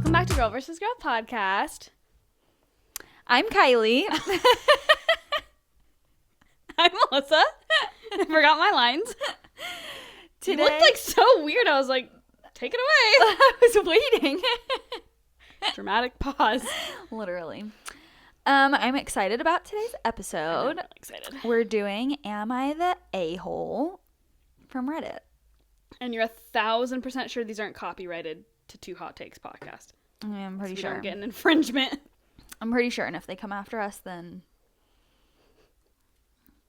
Welcome back to Girl vs. Girl podcast. I'm Kylie. I'm Melissa. I forgot my lines. Today, You looked like so weird. I was like, take it away. I was waiting. Dramatic pause. Literally. I'm excited about today's episode. I'm really excited. We're doing Am I the A-hole from Reddit. And you're 1,000% sure these aren't copyrighted to Two Hot Takes podcast. I'm pretty So sure. we don't get an infringement. I'm pretty sure. And if they come after us, then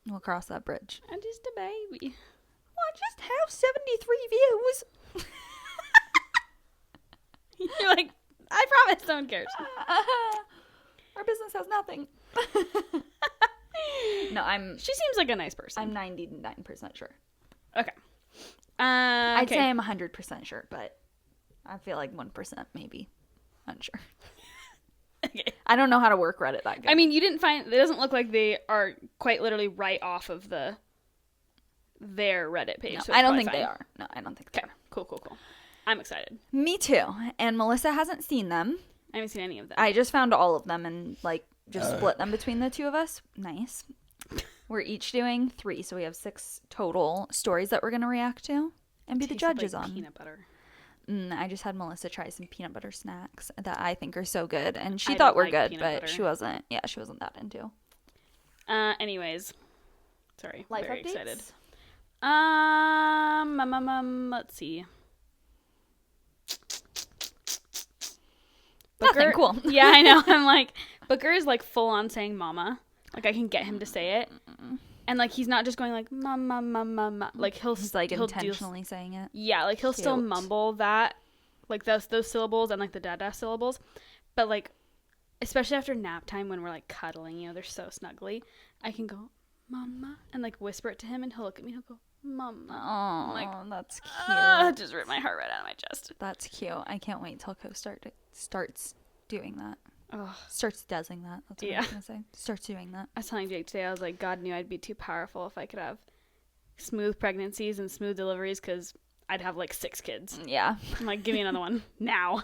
we'll cross that bridge. I'm just a baby. I just have 73 views. You're like, I promise, no one cares. Our business has nothing. No, She seems like a nice person. I'm 99% sure. Okay. I'd okay. say I'm 100% sure, but I feel like 1% maybe unsure. Okay. I don't know how to work Reddit that good. I mean, you didn't find... It doesn't look like they are quite literally right off of their Reddit page. No, So I don't think they are. No, I don't think they Okay. Cool. I'm excited. Me too. And Melissa hasn't seen them. I haven't seen any of them. I just found all of them and just split them between the two of us. Nice. We're each doing 3, so we have 6 total stories that we're going to react to and be the judges like on. Peanut butter. I just had Melissa try some peanut butter snacks that I think are so good, and she I thought don't were like good, peanut but butter. she wasn't. Yeah, she wasn't that into. Anyways. Sorry. Life very updates? excited. Let's see. Nothing cool. Yeah, I know. I'm like, Booker is like full on saying mama. Like I can get him to say it. And like he's not just going like mama mama. Like He's like intentionally saying it. Yeah, like he'll still Cute. mumble that, like those syllables and like the dada syllables, but like especially after nap time when we're like cuddling, you know, they're so snuggly. I can go mama and like whisper it to him, and he'll look at me and he'll go mama. Oh, like, that's cute. Just ripped my heart right out of my chest. That's cute. I can't wait till starts doing that. Ugh. Starts doing that. That's what I was gonna say. Starts doing that. I was telling Jake today, I was like, God knew I'd be too powerful if I could have smooth pregnancies and smooth deliveries, because I'd have like 6 kids. Yeah. I'm like, give me another one now.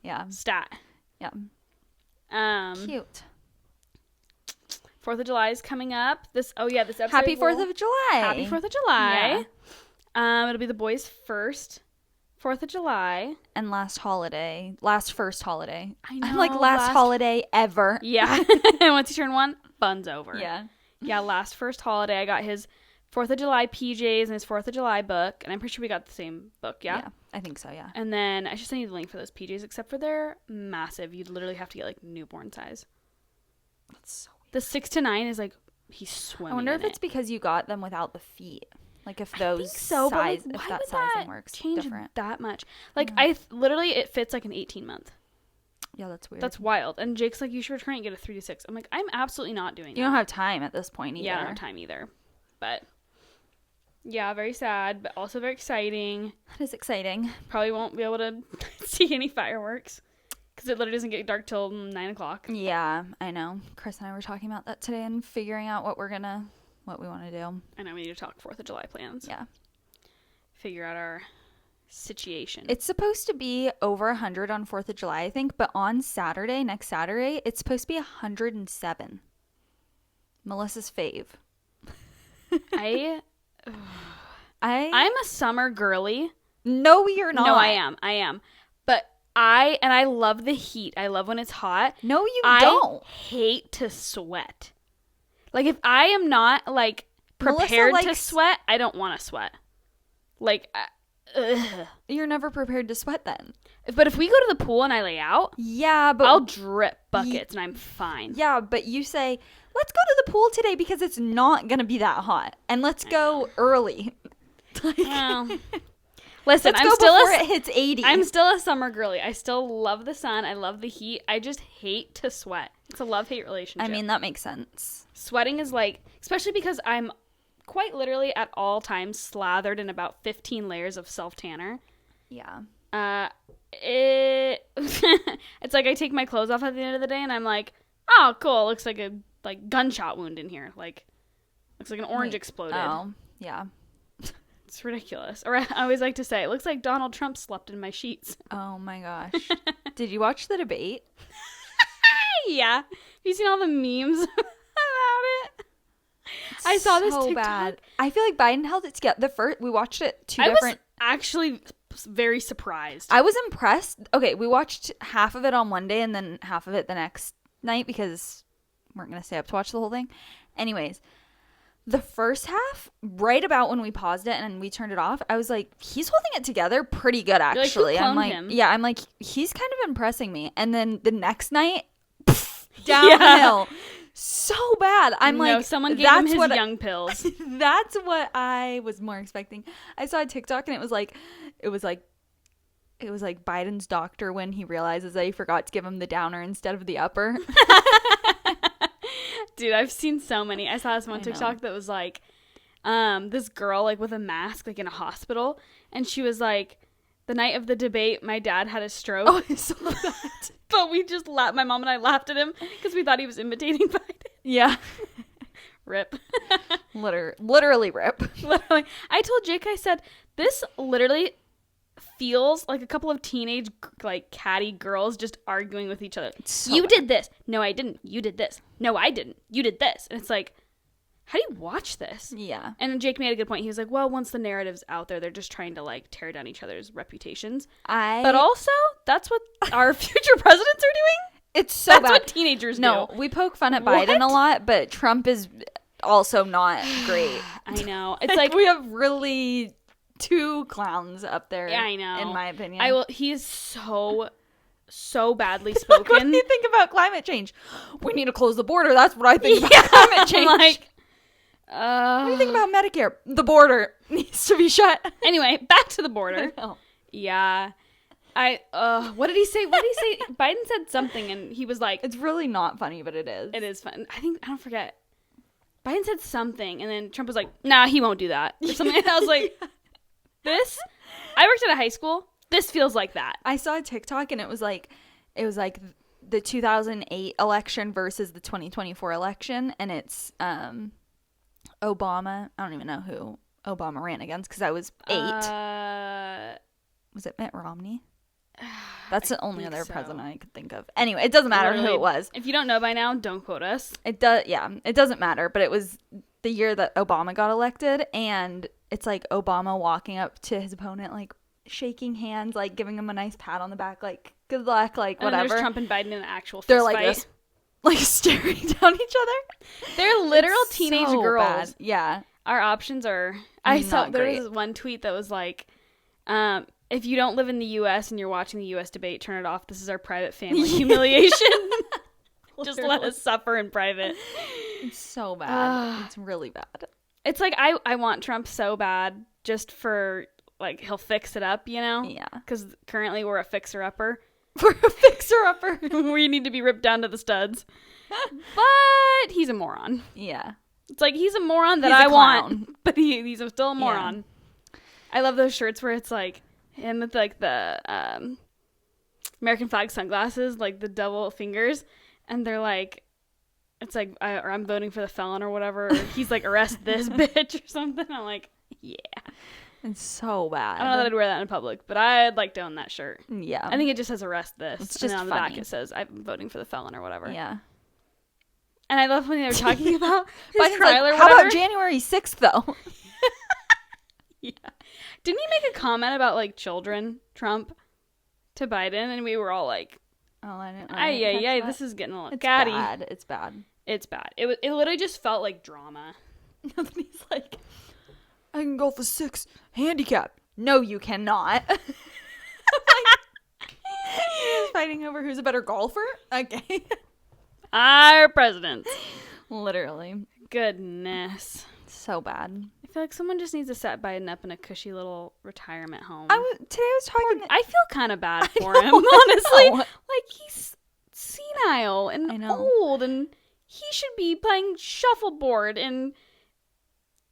Yeah. Stat. Yeah. Cute. 4th of July is coming up. This episode. Happy 4th of July. Happy 4th of July. Yeah. It'll be the boys' first 4th of July. And last first holiday. I know. I'm like last holiday ever. Yeah. And once you turn 1, fun's over. Yeah. Yeah, last first holiday. I got his 4th of July PJs and his 4th of July book. And I'm pretty sure we got the same book, yeah? Yeah, I think so, yeah. And then I should send you the link for those PJs, except for they're massive. You'd literally have to get like newborn size. That's so weird. The 6 to 9 is like, he's swimming. I wonder in if it's because you got them without the feet. Like if I those think so, size, but like, if why that would sizing that works change different. that much? Like literally, it fits like an 18-month. Yeah, that's weird. That's wild. And Jake's like, you should return it and get a 3 to 6. I'm like, I'm absolutely not doing that. You don't have time at this point either. Yeah, I don't have time either. But yeah, very sad, but also very exciting. That is exciting. Probably won't be able to see any fireworks because it literally doesn't get dark till 9 o'clock. Yeah, I know. Chris and I were talking about that today and figuring out what we want to do. I know we need to talk 4th of July plans. Yeah. Figure out our situation. It's supposed to be over 100 on 4th of July, I think, but on next Saturday, it's supposed to be 107. Melissa's fave. I'm a summer girly. No, you're not. No, I am. But I love the heat. I love when it's hot. No, you I don't. hate to sweat. Like, if I am not, like, Melissa prepared to likes- sweat, I don't want to sweat. Like, ugh. You're never prepared to sweat then. But if we go to the pool and I lay out, Yeah, but I'll drip buckets and I'm fine. yeah, but you say, let's go to the pool today because it's not going to be that hot. And let's go early. Well, listen, Let's I'm go still before it hits 80. I'm still a summer girly. I still love the sun. I love the heat. I just hate to sweat. It's a love-hate relationship. I mean, that makes sense. Sweating is like, especially because I'm quite literally at all times slathered in about 15 layers of self-tanner. Yeah. It's like I take my clothes off at the end of the day and I'm like, oh, cool. It looks like a gunshot wound in here. Like, looks like an orange exploded. Oh, yeah. It's ridiculous. Or I always like to say, it looks like Donald Trump slept in my sheets. Oh my gosh. Did you watch the debate? Yeah. Have you seen all the memes about it? I saw this TikTok. Bad. I feel like Biden held it together. We watched it I was actually very surprised. I was impressed. Okay, we watched half of it on one day and then half of it the next night because we weren't going to stay up to watch the whole thing. Anyways, the first half, right about when we paused it and we turned it off, I was like, he's holding it together pretty good, actually. You're like, who cloned him? I'm like, he's kind of impressing me. And then the next night, downhill. Yeah. So bad. I'm like, someone gave him his young pills. That's what I was more expecting. I saw a TikTok and it was like Biden's doctor when he realizes that he forgot to give him the downer instead of the upper. Dude, I've seen so many. I saw this one TikTok that was like, this girl like with a mask like in a hospital, and she was like, the night of the debate, my dad had a stroke. Oh, I saw that. But we just laughed. My mom and I laughed at him because we thought he was imitating Biden. Yeah. Rip. Literally rip. Literally. I told Jake, I said, this literally feels like a couple of teenage, like, catty girls just arguing with each other. You did this. No, I didn't. You did this. No, I didn't. You did this. And it's like, how do you watch this? Yeah. And Jake made a good point. He was like, well, once the narrative's out there, they're just trying to, like, tear down each other's reputations. But also, that's what our future presidents are doing. It's so bad. That's what teenagers do. No, we poke fun at Biden a lot, but Trump is also not great. I know. It's like we have really two clowns up there. Yeah, I know. In my opinion. He is so baddy spoken. What do you think about climate change? We need to close the border. That's what I think about climate change. Like, what do you think about Medicare? The border needs to be shut. Anyway, back to the border. Yeah. What did he say? Biden said something and he was like, it's really not funny, but it is. It is fun. I don't forget. Biden said something and then Trump was like, nah, he won't do that. Or something. And I was like, I worked at a high school. This feels like that. I saw a TikTok and it was like the 2008 election versus the 2024 election. And it's, Obama. I don't even know who Obama ran against because I was 8. Was it Mitt Romney? That's the only other president I could think of. Anyway, it doesn't matter who it was. If you don't know by now, don't quote us. It does. Yeah, it doesn't matter. But it was the year that Obama got elected, and it's like Obama walking up to his opponent, like shaking hands, like giving him a nice pat on the back, like good luck, like whatever. And there's Trump and Biden in an actual fist They're like fight. this, like staring down each other. They're literal teenage girls. Bad. Yeah, our options are. There was one tweet that was like, if you don't live in the U.S. and you're watching the U.S. debate, turn it off. This is our private family humiliation. Just let us suffer in private. It's so bad. It's really bad. It's like I want Trump so bad just for, like, he'll fix it up, you know? Yeah. Because currently we're a fixer-upper. We're a fixer-upper. We need to be ripped down to the studs. But he's a moron. Yeah. It's like he's a moron that I want, but he's still a moron. Yeah. I love those shirts where it's like him with like the American flag sunglasses, like the double fingers, and they're like, it's like, or I'm voting for the felon or whatever. Or he's like, arrest this bitch or something. I'm like, yeah. It's so bad. I don't know that I'd wear that in public, but I'd like to own that shirt. Yeah. I think it just says arrest this. It's just and on the funny. back it says I'm voting for the felon or whatever. Yeah. And I love when they were talking about his Biden's trial like, or how whatever. about January 6th, though? Yeah. Didn't he make a comment about, like, children, Trump, to Biden? And we were all like, oh, I didn't this is getting a little catty. It's bad. It's bad. It literally just felt like drama. And he's like, I can golf a 6 handicap. No, you cannot. Like, he's fighting over who's a better golfer? Okay. Our president. Literally. Goodness. So bad. I feel like someone just needs to set Biden up in a cushy little retirement home. Today I was talking... I feel kind of bad for him, honestly. Like, he's senile and old, and he should be playing shuffleboard and...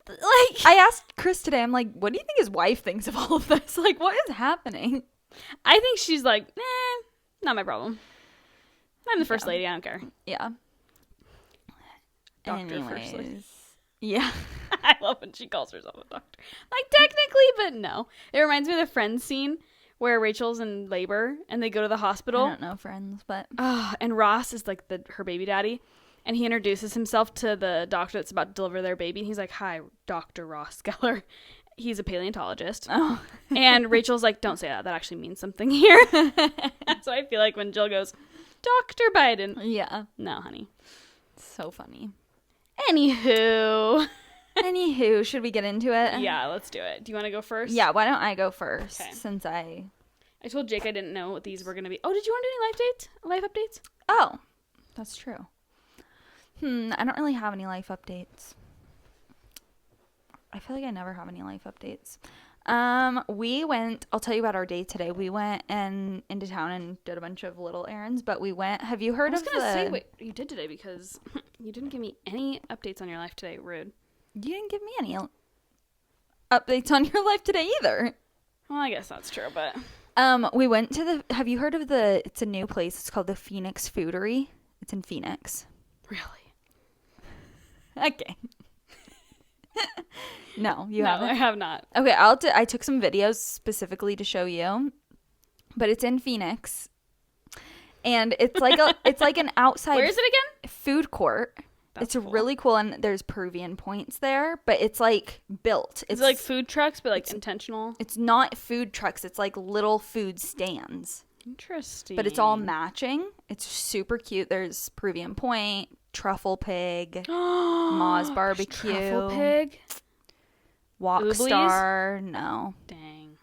Like, I asked Chris today, I'm like, what do you think his wife thinks of all of this? Like, what is happening? I think she's like, not my problem. I'm the first lady. I don't care. Yeah. Doctor first lady. Yeah. I love when she calls herself a doctor. Like, technically, but no. It reminds me of the Friends scene where Rachel's in labor and they go to the I hospital. don't know Friends, but And Ross is like her baby daddy. And he introduces himself to the doctor that's about to deliver their baby. And he's like, "Hi, Dr. Ross Geller." He's a paleontologist. oh. And Rachel's like, "Don't say that. That actually means something here." That's what I feel like when Jill goes, "Dr. Biden." Yeah. No, honey. So funny. Anywho, should we get into it? yeah, let's do it. Do you want to go first? Yeah, why don't I go first? Okay. Since I told Jake I didn't know what these were going to be. Oh, did you want to do any life updates? Oh, that's true. I don't really have any life updates. I feel like I never have any life updates. I'll tell you about our day today. We went into town and did a bunch of little errands, but have you heard of the... I was going to say what you did today because you didn't give me any updates on your life today. Rude. You didn't give me any updates on your life today either. Well, I guess that's true, but... We went to have you heard of it's a new place. It's called the Phoenix Foodery. It's in Phoenix. Really? Okay. No, you haven't? I have not. Okay, I took some videos specifically to show you, but it's in Phoenix, and it's like an outside. Where is it again? Food court. That's it's cool. really cool, and there's Peruvian points there, but it's like built. It's like food trucks, but like intentional. It's not food trucks. It's like little food stands. Interesting. But it's all matching. It's super cute. There's Peruvian Point, Truffle Pig, Ma's Barbecue, Truffle Pig, Walkstar. No. Dang.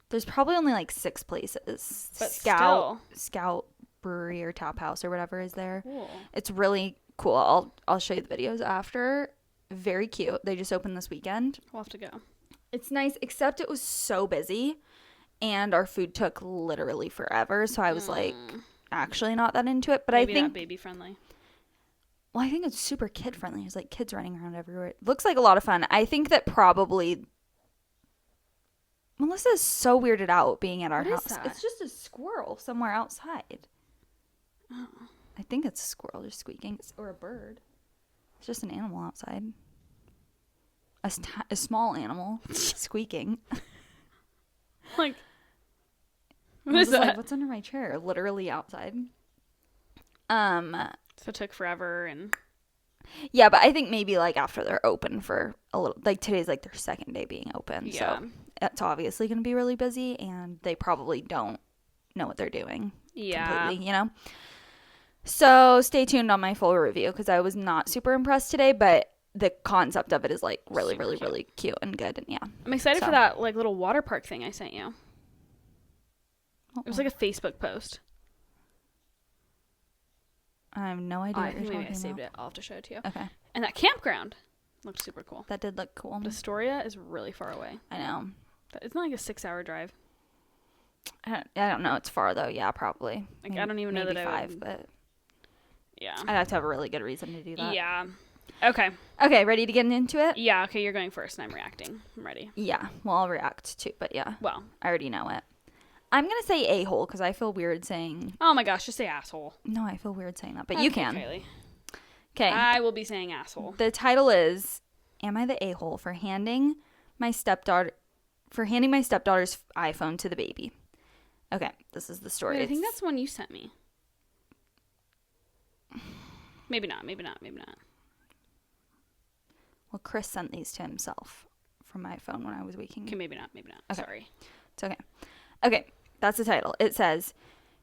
There's probably only like 6 places. But Scout Brewery or Tap House or whatever is there. Cool. It's really cool. I'll show you the videos after. Very cute. They just opened this weekend. We'll have to go. It's nice, except it was so busy. And our food took literally forever, so I was like, actually not that into it. But Maybe I think not baby friendly. Well, I think it's super kid friendly. There's like kids running around everywhere. It looks like a lot of fun. I think that probably Melissa is so weirded out being at our house. Is that? It's just a squirrel somewhere outside. Oh. I think it's a squirrel just squeaking, or a bird. It's just an animal outside. A small animal squeaking. Like. What is that? Like, what's under my chair? Literally outside. So it took forever and... Yeah, but I think maybe like after they're open for a little... Like today's like their second day being open. Yeah. So it's obviously going to be really busy and they probably don't know what they're doing. Yeah. Completely, you know? So stay tuned on my full review because I was not super impressed today, but the concept of it is like really, Super really, cute. really cute and good. And yeah. I'm excited So. for that like little water park thing I sent you. It was like a Facebook post. I have no idea I what think you're maybe I talking saved about. it. I'll have to show it to you. Okay. And that campground looked super cool. That did look cool. But Astoria is really far away. I know. It's not like a 6-hour drive. I don't know. It's far though. Yeah, probably. Like, I don't even know maybe that I 5, would- but Yeah. I'd have to have a really good reason to do that. Yeah. Okay. Okay, ready to get into it? Yeah, okay, you're going first and I'm reacting. I'm ready. Yeah. Well, I'll react too, but yeah. Well. I already know it. I'm going to say a-hole because I feel weird saying... Oh my gosh, just say asshole. No, I feel weird saying that, but you can. Kaylee. Okay. I will be saying asshole. The title is, Am I the a-hole for handing my stepdaughter's iPhone to the baby? Okay, this is the story. Wait, I think that's one you sent me. Maybe not. Well, Chris sent these to himself from my phone when I was waking. Okay, maybe not. Okay. Sorry. It's okay. Okay, that's the title. It says,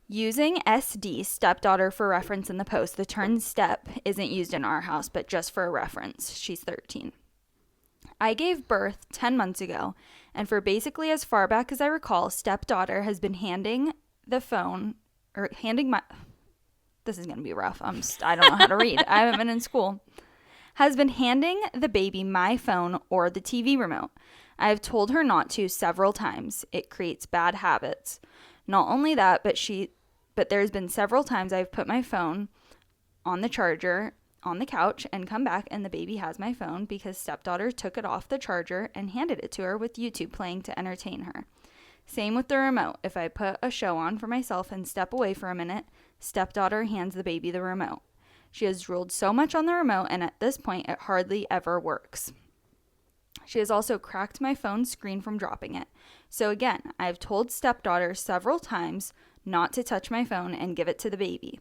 using SD stepdaughter for reference in the post. The term step isn't used in our house, but just for a reference. She's 13. I gave birth 10 months ago, and for basically as far back as I recall, stepdaughter has been handing my... This is going to be rough. I don't know how to read. I haven't been in school. Has been handing the baby my phone or the TV remote. I have told her not to several times. It creates bad habits. Not only that, but there's been several times I've put my phone on the charger on the couch and come back and the baby has my phone because stepdaughter took it off the charger and handed it to her with YouTube playing to entertain her. Same with the remote. If I put a show on for myself and step away for a minute, stepdaughter hands the baby the remote. She has drooled so much on the remote, and at this point, it hardly ever works. She has also cracked my phone screen from dropping it. So again, I have told stepdaughter several times not to touch my phone and give it to the baby.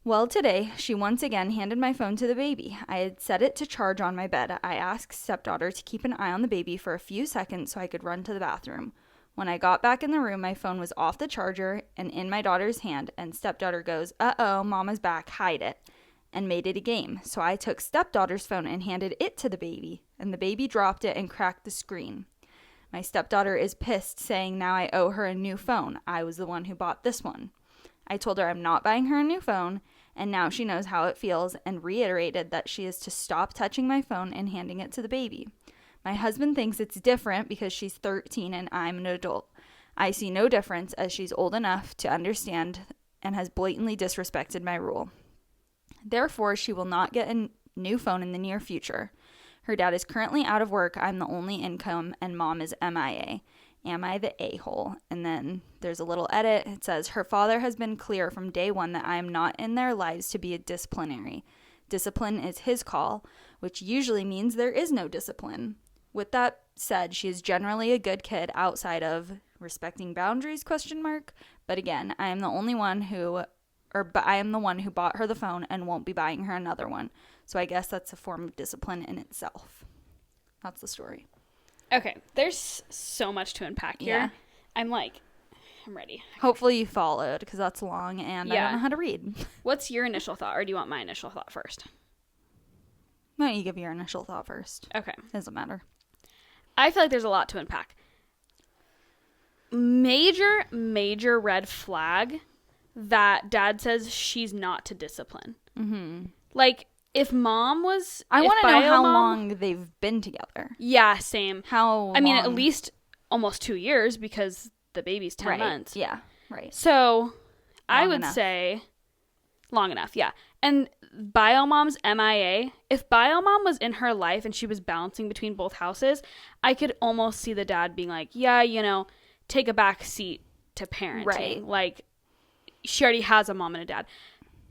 Well, today, she once again handed my phone to the baby. I had set it to charge on my bed. I asked stepdaughter to keep an eye on the baby for a few seconds so I could run to the bathroom. When I got back in the room, my phone was off the charger and in my daughter's hand, and stepdaughter goes, "Uh-oh, mama's back, hide it," and made it a game. So I took stepdaughter's phone and handed it to the baby, and the baby dropped it and cracked the screen. My stepdaughter is pissed, saying now I owe her a new phone. I was the one who bought this one. I told her I'm not buying her a new phone, and now she knows how it feels, and reiterated that she is to stop touching my phone and handing it to the baby. My husband thinks it's different because she's 13 and I'm an adult. I see no difference as she's old enough to understand and has blatantly disrespected my rule. Therefore, she will not get a new phone in the near future. Her dad is currently out of work. I'm the only income, and mom is MIA. Am I the a-hole? And then there's a little edit. It says, her father has been clear from day one that I am not in their lives to be a disciplinary. Discipline is his call, which usually means there is no discipline. With that said, she is generally a good kid outside of respecting boundaries, ? But again, I am the one who bought her the phone and won't be buying her another one. So I guess that's a form of discipline in itself. That's the story. Okay, there's so much to unpack here. Yeah. I'm ready. Hopefully you followed, because that's long and I don't know how to read. What's your initial thought, or do you want my initial thought first? Why don't you give your initial thought first? Okay. Doesn't matter. I feel like there's a lot to unpack. Major red flag that dad says she's not to discipline. Mm-hmm. Like, if mom was... I want to know how long they've been together. Yeah, same. How long? I mean, at least almost 2 years, because the baby's 10 months. Yeah, right. So, I would say long enough, yeah. And bio mom's MIA, if bio mom was in her life and she was bouncing between both houses, I could almost see the dad being like, yeah, take a back seat to parenting. Right. Like, she already has a mom and a dad.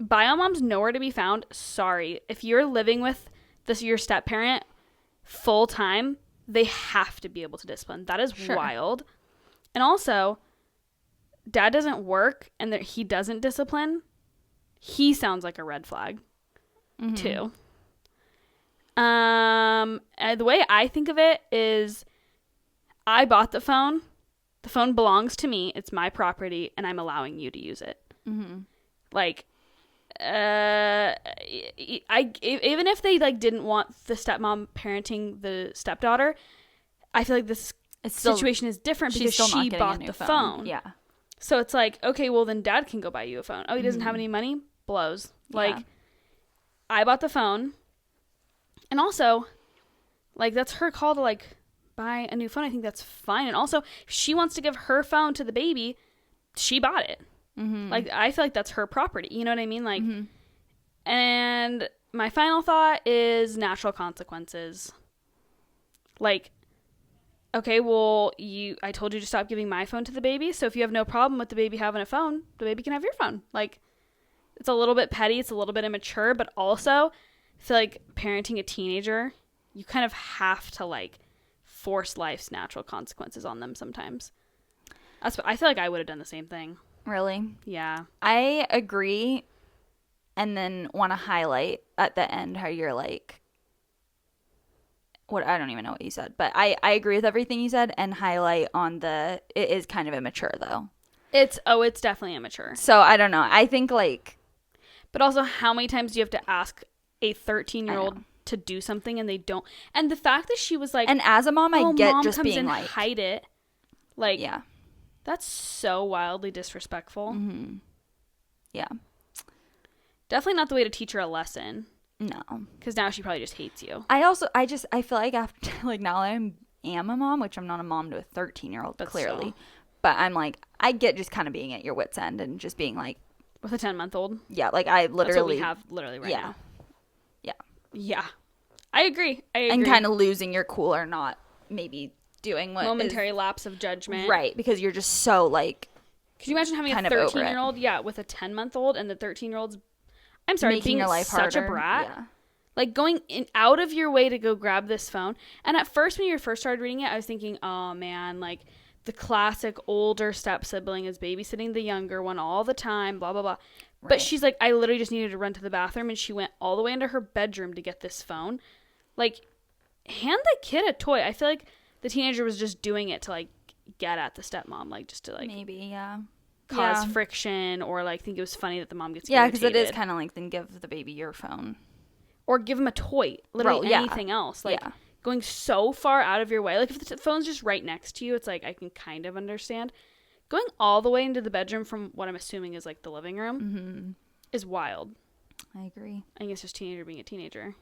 Bio mom's nowhere to be found. Sorry. If you're living with your step parent full time, they have to be able to discipline. That is wild. And also, dad doesn't work and that he doesn't discipline. He sounds like a red flag, too. And the way I think of it is, I bought the phone. The phone belongs to me. It's my property, and I'm allowing you to use it. Mm-hmm. Like, even if they didn't want the stepmom parenting the stepdaughter, I feel like this situation is different because she bought the phone. Yeah. So it's like, okay, well then dad can go buy you a phone. Oh, he doesn't have any money? Blows. Like, I bought the phone. And also, that's her call to buy a new phone. I think that's fine. And also, if she wants to give her phone to the baby, she bought it. Mm-hmm. I feel like that's her property. You know what I mean? And my final thought is natural consequences. Okay, well, I told you to stop giving my phone to the baby, so if you have no problem with the baby having a phone, the baby can have your phone. It's a little bit petty, it's a little bit immature, but also, I feel like parenting a teenager, you kind of have to, force life's natural consequences on them sometimes. I feel like I would have done the same thing. Really? Yeah. I agree, and then want to highlight at the end how you're what, I don't even know what you said, but I agree with everything you said, and highlight on it is kind of immature though. It's definitely immature. So I don't know. I think but also, how many times do you have to ask a 13-year-old to do something and they don't? And the fact that she was and as a mom, I get mom just comes being in, hide it. Yeah, that's so wildly disrespectful. Mm-hmm. Yeah, definitely not the way to teach her a lesson. No, because now she probably just hates you. I feel like after now I am a mom, which I'm not a mom to a 13-year-old clearly, so. But I'm I get just kind of being at your wit's end and just being with a 10-month-old. Yeah, I literally that's what we have literally right now. Yeah, I agree. And kind of losing your cool or not maybe doing what momentary lapse of judgment, right? Because you're just so Could you imagine having a 13-year-old? Yeah, with a 10-month-old, and the 13-year-old's. I'm sorry, making being your life such harder. a brat. Yeah. Like, going out of your way to go grab this phone. And at first, when you first started reading it, I was thinking, oh, man, like, the classic older step-sibling is babysitting the younger one all the time, blah, blah, blah. Right. But she's like, I literally just needed to run to the bathroom, and she went all the way into her bedroom to get this phone. Like, hand the kid a toy. I feel like the teenager was just doing it to, like, get at the stepmom, like, just to, like, maybe, yeah. cause friction, or, like, think it was funny that the mom gets Yeah, irritated. because it is kind of like, then give the baby your phone. Or give them a toy. Literally anything else. Like, going so far out of your way. Like, if the phone's just right next to you, it's like, I can kind of understand. Going all the way into the bedroom from what I'm assuming is, like, the living room is wild. I agree. I think it's just teenager being a teenager.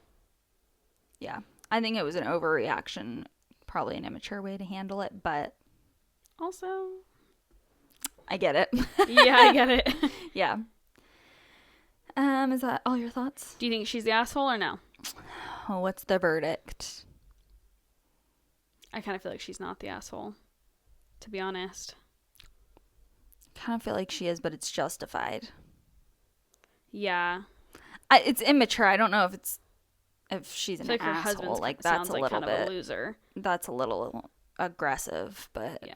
Yeah. I think it was an overreaction, probably an immature way to handle it, but Also, I get it. yeah, I get it. Yeah. Is that all your thoughts? Do you think she's the asshole or no? Oh, what's the verdict? I kind of feel like she's not the asshole, to be honest. Kind of feel like she is, but it's justified. Yeah. It's immature. I don't know if she's an like her asshole. husband Like, sounds that's a like little kind of bit. a loser. That's a little aggressive, but Yeah.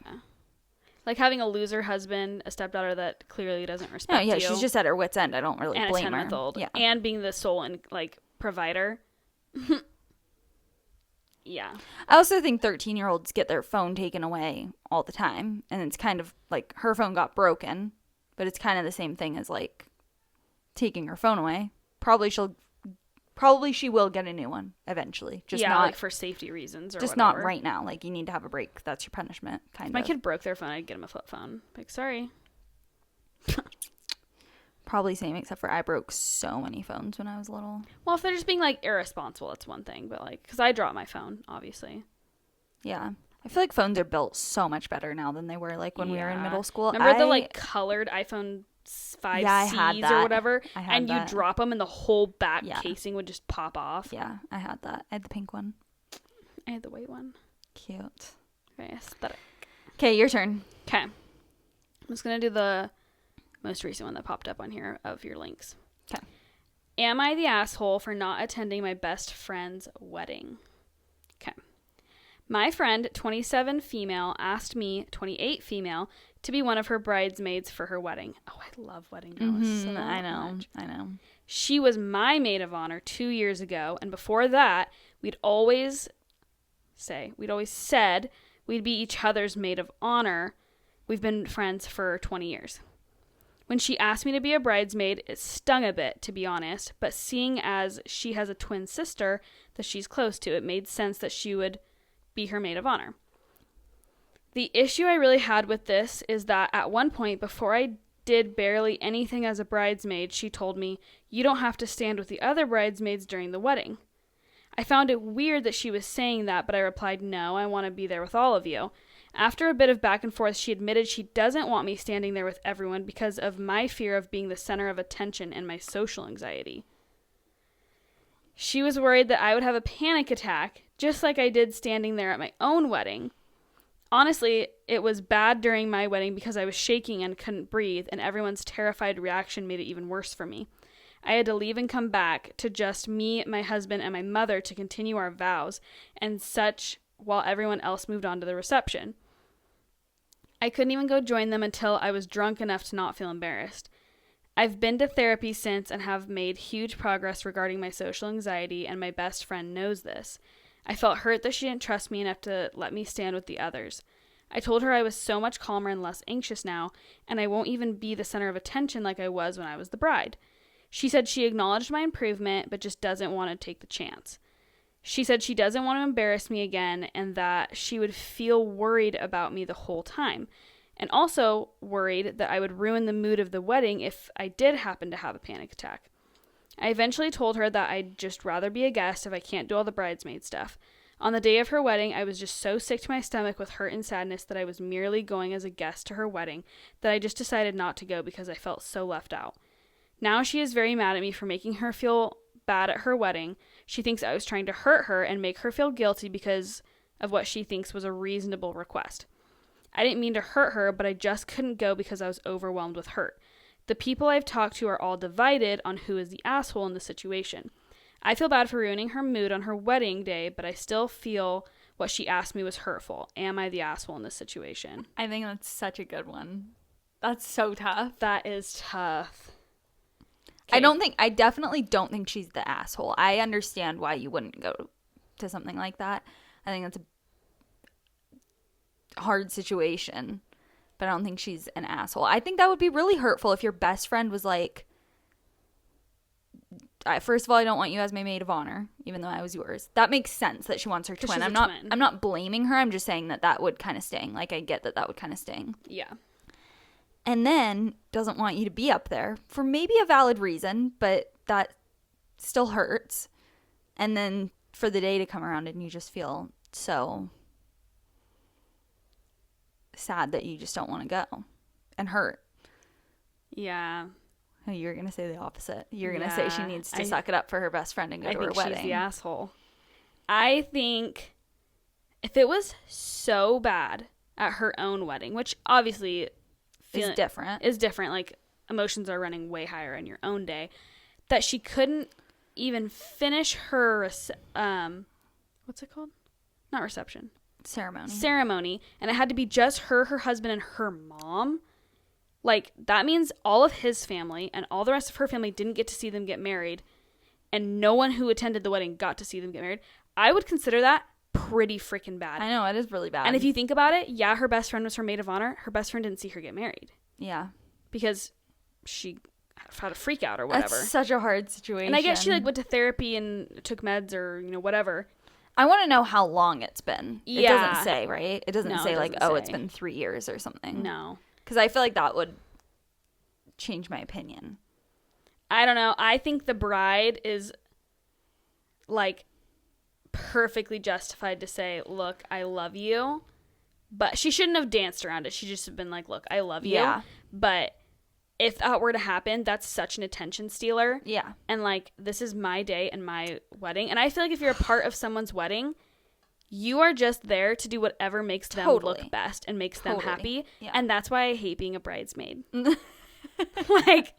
Like, having a loser husband, a stepdaughter that clearly doesn't respect no, yeah, you. she's just at her wit's end. I don't really and blame a 10-month her. old. Yeah. And being the sole and, like, provider. Yeah. I also think 13-year-olds get their phone taken away all the time, and it's kind of like her phone got broken, but it's kind of the same thing as, like, taking her phone away. Probably she will get a new one eventually. Just yeah, not like, for safety reasons or just whatever. not right now. Like, you need to have a break. That's your punishment, kind If of. my kid broke their phone, I'd get him a flip phone. Like, sorry. Probably same, except for I broke so many phones when I was little. Well, if they're just being, like, irresponsible, that's one thing. But, like, because I dropped my phone, obviously. Yeah. I feel like phones are built so much better now than they were, like, when we were in middle school. Remember the, like, colored iPhone 5Cs Yeah, I had that. or whatever? I had and that. you drop them and the whole back Yeah. casing would just pop off. Yeah, I had that. I had the pink one. I had the white one. Cute. Very aesthetic. Okay, your turn. Okay. I'm just going to do the most recent one that popped up on here of your links. Okay. Am I the asshole for not attending my best friend's wedding? Okay. My friend, 27 female, asked me, 28 female, to be one of her bridesmaids for her wedding. Oh, I love wedding girls so I know. much. I know. She was my maid of honor 2 years ago, and before that, we'd always said we'd be each other's maid of honor. We've been friends for 20 years. When she asked me to be a bridesmaid, it stung a bit, to be honest, but seeing as she has a twin sister that she's close to, it made sense that she would be her maid of honor. The issue I really had with this is that at one point, before I did barely anything as a bridesmaid, she told me, "You don't have to stand with the other bridesmaids during the wedding." I found it weird that she was saying that, but I replied, "No, I want to be there with all of you." After a bit of back and forth, she admitted she doesn't want me standing there with everyone because of my fear of being the center of attention and my social anxiety. She was worried that I would have a panic attack, just like I did standing there at my own wedding. Honestly, it was bad during my wedding because I was shaking and couldn't breathe, and everyone's terrified reaction made it even worse for me. I had to leave and come back to just me, my husband, and my mother to continue our vows and such while everyone else moved on to the reception. I couldn't even go join them until I was drunk enough to not feel embarrassed. I've been to therapy since and have made huge progress regarding my social anxiety, and my best friend knows this. I felt hurt that she didn't trust me enough to let me stand with the others. I told her I was so much calmer and less anxious now, and I won't even be the center of attention like I was when I was the bride. She said she acknowledged my improvement, but just doesn't want to take the chance. She said she doesn't want to embarrass me again and that she would feel worried about me the whole time, and also worried that I would ruin the mood of the wedding if I did happen to have a panic attack. I eventually told her that I'd just rather be a guest if I can't do all the bridesmaid stuff. On the day of her wedding, I was just so sick to my stomach with hurt and sadness that I was merely going as a guest to her wedding that I just decided not to go because I felt so left out. Now she is very mad at me for making her feel bad at her wedding. She thinks I was trying to hurt her and make her feel guilty because of what she thinks was a reasonable request. I didn't mean to hurt her, but I just couldn't go because I was overwhelmed with hurt. The people I've talked to are all divided on who is the asshole in the situation. I feel bad for ruining her mood on her wedding day, but I still feel what she asked me was hurtful. Am I the asshole in this situation? I think that's such a good one. That's so tough. That is tough. Okay. I definitely don't think she's the asshole. I understand why you wouldn't go to something like that. I think that's a hard situation, but I don't think she's an asshole. I think that would be really hurtful if your best friend was like, first of all, I don't want you as my maid of honor, even though I was yours. That makes sense that she wants her twin. I'm not blaming her. I'm just saying that would kind of sting. Like, I get that would kind of sting. Yeah. And then doesn't want you to be up there for maybe a valid reason, but that still hurts. And then for the day to come around and you just feel so sad that you just don't want to go and hurt. Yeah. Oh, you're going to say the opposite. You're going to say she needs to suck it up for her best friend and go to her wedding. I think she's the asshole. I think if it was so bad at her own wedding, which obviously is different. Like, emotions are running way higher in your own day, that she couldn't even finish her what's it called? Not reception. Ceremony. And it had to be just her husband, and her mom. Like, that means all of his family and all the rest of her family didn't get to see them get married, and no one who attended the wedding got to see them get married. I would consider that pretty freaking bad. I know, it is really bad. And if you think about it, yeah, her best friend was her maid of honor. Her best friend didn't see her get married. Yeah. Because she had a freak out or whatever. That's such a hard situation. And I guess she went to therapy and took meds or, whatever. I want to know how long it's been. Yeah. It doesn't say, right? It doesn't say it's been 3 years or something. No. Because I feel like that would change my opinion. I don't know. I think the bride is, like, perfectly justified to say, look, I love you. But she shouldn't have danced around it. She just have been like, look, I love you. Yeah. But if that were to happen, that's such an attention stealer. Yeah. And, like, this is my day and my wedding. And I feel like if you're a part of someone's wedding, you are just there to do whatever makes them look best and makes them happy. Yeah. And that's why I hate being a bridesmaid. Like,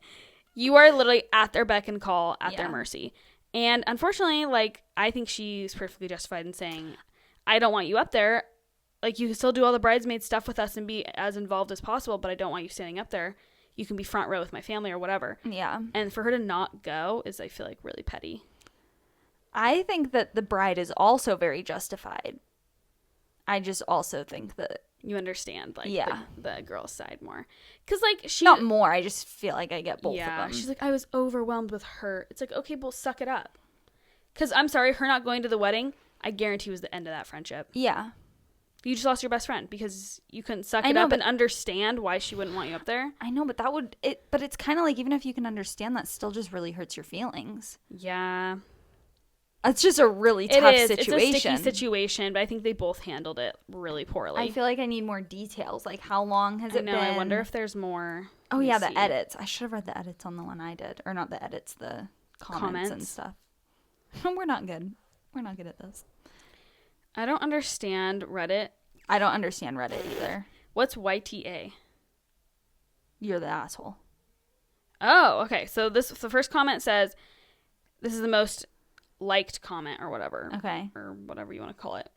you are literally at their beck and call, at their mercy. And unfortunately, like, I think she's perfectly justified in saying, I don't want you up there. Like, you can still do all the bridesmaid stuff with us and be as involved as possible, but I don't want you standing up there. You can be front row with my family or whatever. Yeah. And for her to not go is, I feel like, really petty. I think that the bride is also very justified. I just also think that you understand, like, the girl's side more. Because, like, not more. I just feel like I get both of them. Yeah. She's like, I was overwhelmed with her. It's like, okay, well, suck it up. Because I'm sorry, her not going to the wedding, I guarantee was the end of that friendship. Yeah. You just lost your best friend because you couldn't suck it up and understand why she wouldn't want you up there. I know, but but it's kind of like, even if you can understand, that still just really hurts your feelings. Yeah. It's just a really tough situation. It's a sticky situation, but I think they both handled it really poorly. I feel like I need more details. Like, how long has it been? I wonder if there's more. Oh, yeah, the edits. I should have read the edits on the one I did. Or not the edits, the comments and stuff. We're not good. We're not good at this. I don't understand Reddit. I don't understand Reddit either. What's YTA? You're the asshole. Oh, okay. So the first comment says, this is the most liked comment or whatever. Okay. Or whatever you want to call it.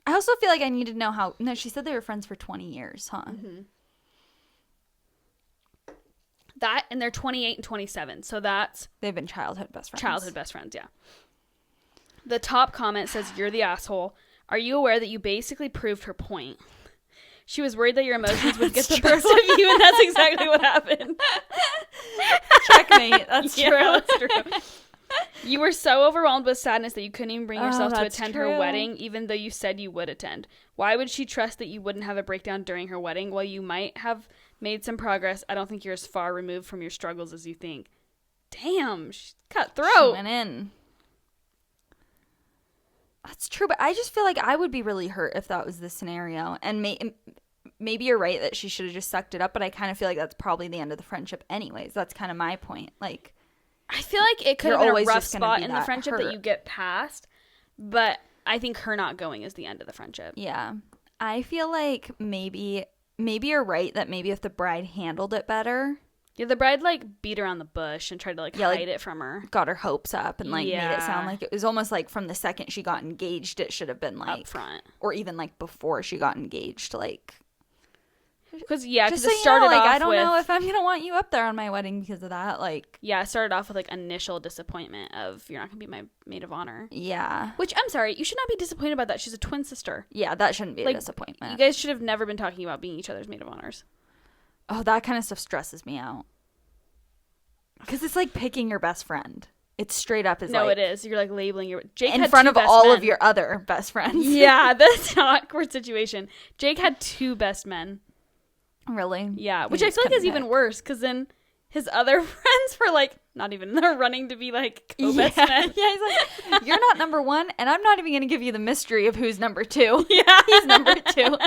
I also feel like I need to know how. No, she said they were friends for 20 years, huh? Mm-hmm. That, and they're 28 and 27. So that's. They've been childhood best friends. Childhood best friends, yeah. The top comment says, you're the asshole. Are you aware that you basically proved her point? She was worried that your emotions would get the best of you, and that's exactly what happened. Checkmate. That's true. That's true. You were so overwhelmed with sadness that you couldn't even bring yourself to attend her wedding, even though you said you would attend. Why would she trust that you wouldn't have a breakdown during her wedding? While you might have made some progress, I don't think you're as far removed from your struggles as you think. Damn, she's cutthroat. She went in. That's true, but I just feel like I would be really hurt if that was the scenario. And maybe you're right that she should have just sucked it up, but I kind of feel like that's probably the end of the friendship anyways. That's kind of my point. Like, I feel like it could have been a rough spot in the friendship that you get past, but I think her not going is the end of the friendship. Yeah. I feel like maybe maybe you're right that maybe if the bride handled it better. Yeah, the bride, like, beat around the bush and tried to, like, hide it from her. Got her hopes up and, like, made it sound like it was almost like from the second she got engaged, it should have been, like... Up front. Or even, like, before she got engaged, like... Because, yeah, because so it started off I don't know if I'm going to want you up there on my wedding because of that, like... Yeah, it started off with, like, initial disappointment of, you're not going to be my maid of honor. Yeah. Which, I'm sorry, you should not be disappointed about that. She's a twin sister. Yeah, that shouldn't be like, a disappointment. You guys should have never been talking about being each other's maid of honors. Oh, that kind of stuff stresses me out. Because it's like picking your best friend. It's straight up No, it is. You're like labeling your... Jake in front of all of your other best friends. Yeah, that's an awkward situation. Jake had 2 best men. Really? Yeah, which I feel like is even worse because then his other friends were like, not even, they're running to be like co-best men. Yeah, he's like, you're not number 1 and I'm not even going to give you the mystery of who's number 2. Yeah. He's number 2.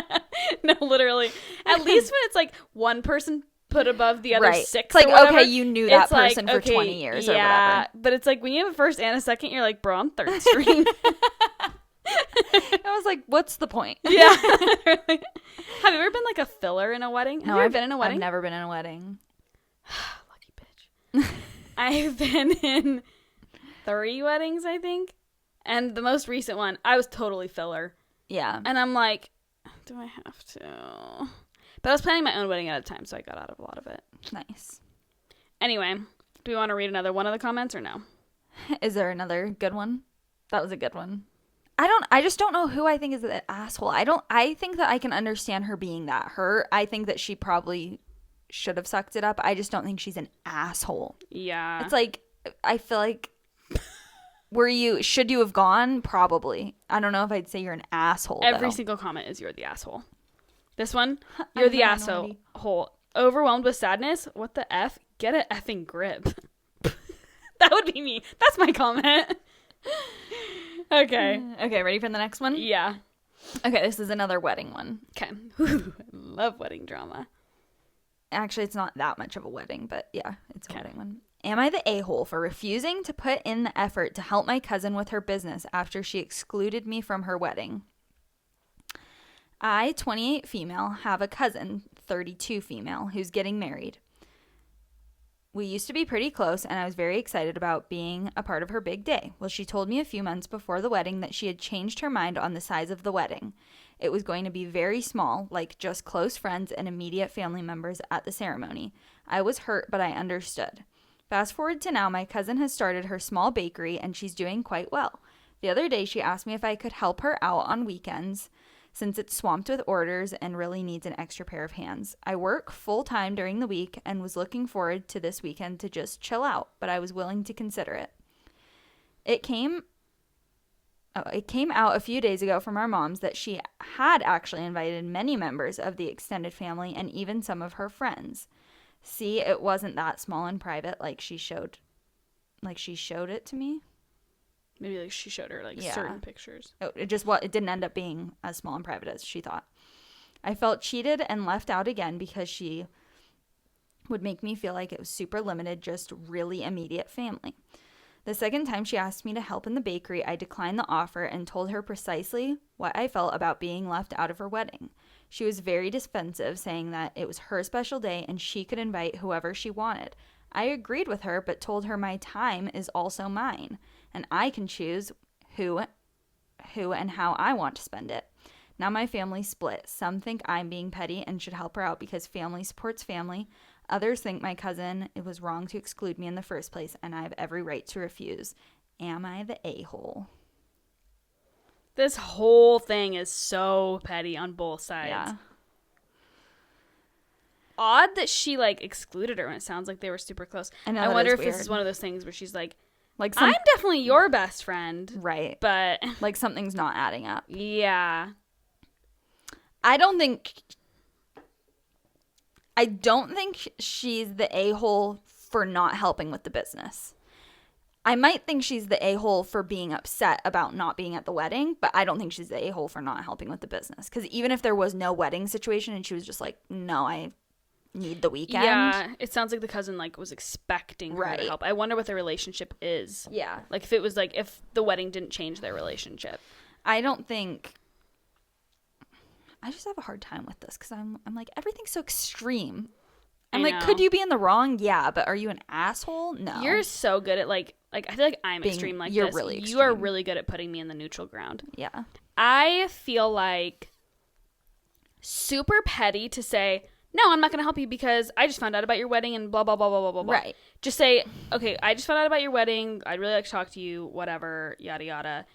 No, literally. At least when it's like one person put above the other 6 It's like, or whatever, okay, you knew that person for okay, 20 years yeah, or whatever. But it's like when you have a first and a second, you're like, bro, I'm third string. I was like, what's the point? Yeah. Have you ever been like a filler in a wedding? Have you ever been in a wedding? I've never been in a wedding. Lucky bitch. I've been in 3 weddings, I think. And the most recent one, I was totally filler. Yeah. And I'm like, do I have to? But I was planning my own wedding at a time, so I got out of a lot of it. Nice. Anyway, do we want to read another one of the comments or no? Is there another good one? That was a good one. I just don't know who I think is the asshole. I think that I can understand her being that. I think that she probably should have sucked it up. I just don't think she's an asshole. Yeah. It's like, I feel like, should you have gone? Probably. I don't know if I'd say you're an asshole. Every though. single comment is you're the asshole. This one, you're the asshole. Overwhelmed with sadness? What the F? Get a effing grip. That would be me. That's my comment. Okay. Okay, ready for the next one? Yeah. Okay, this is another wedding one. Okay. I love wedding drama. Actually, it's not that much of a wedding, but yeah, it's a wedding one. Am I the a-hole for refusing to put in the effort to help my cousin with her business after she excluded me from her wedding? I, 28 female, have a cousin, 32 female, who's getting married. We used to be pretty close, and I was very excited about being a part of her big day. Well, she told me a few months before the wedding that she had changed her mind on the size of the wedding. It was going to be very small, like just close friends and immediate family members at the ceremony. I was hurt, but I understood. Fast forward to now, my cousin has started her small bakery, and she's doing quite well. The other day, she asked me if I could help her out on weekends, since it's swamped with orders and really needs an extra pair of hands. I work full-time during the week and was looking forward to this weekend to just chill out, but I was willing to consider it. It came out a few days ago from our moms that she had actually invited many members of the extended family and even some of her friends. See, it wasn't that small and private like she showed it to me. Maybe like she showed her like certain pictures. It didn't end up being as small and private as she thought. I felt cheated and left out again because she would make me feel like it was super limited, just really immediate family. The second time she asked me to help in the bakery, I declined the offer and told her precisely what I felt about being left out of her wedding. She was very defensive, saying that it was her special day and she could invite whoever she wanted. I agreed with her, but told her my time is also mine, and I can choose who and how I want to spend it. Now my family's split. Some think I'm being petty and should help her out because family supports family. Others think my cousin, it was wrong to exclude me in the first place, and I have every right to refuse. Am I the a-hole? This whole thing is so petty on both sides. Yeah. Odd that she like excluded her when it sounds like they were super close. I wonder if this is one of those things where she's like I'm definitely your best friend. Right. But like something's not adding up. Yeah. I don't think she's the a-hole for not helping with the business. I might think she's the a-hole for being upset about not being at the wedding, but I don't think she's the a-hole for not helping with the business. Because even if there was no wedding situation and she was just like, no, I need the weekend. Yeah, it sounds like the cousin like was expecting her to help. I wonder what their relationship is. Yeah. Like if it was like if the wedding didn't change their relationship. I don't think I just have a hard time with this because I'm like, everything's so extreme. I'm I like, know. could you be in the wrong? Yeah, but are you an asshole? No. You're so good at like I feel like I'm Being- extreme like you're this. really You are extreme. really good at putting me in the neutral ground. Yeah. I feel like super petty to say, no, I'm not going to help you because I just found out about your wedding and blah, blah, blah, blah, blah, blah, blah. Right. Just say, okay, I just found out about your wedding. I'd really like to talk to you, whatever, yada, yada.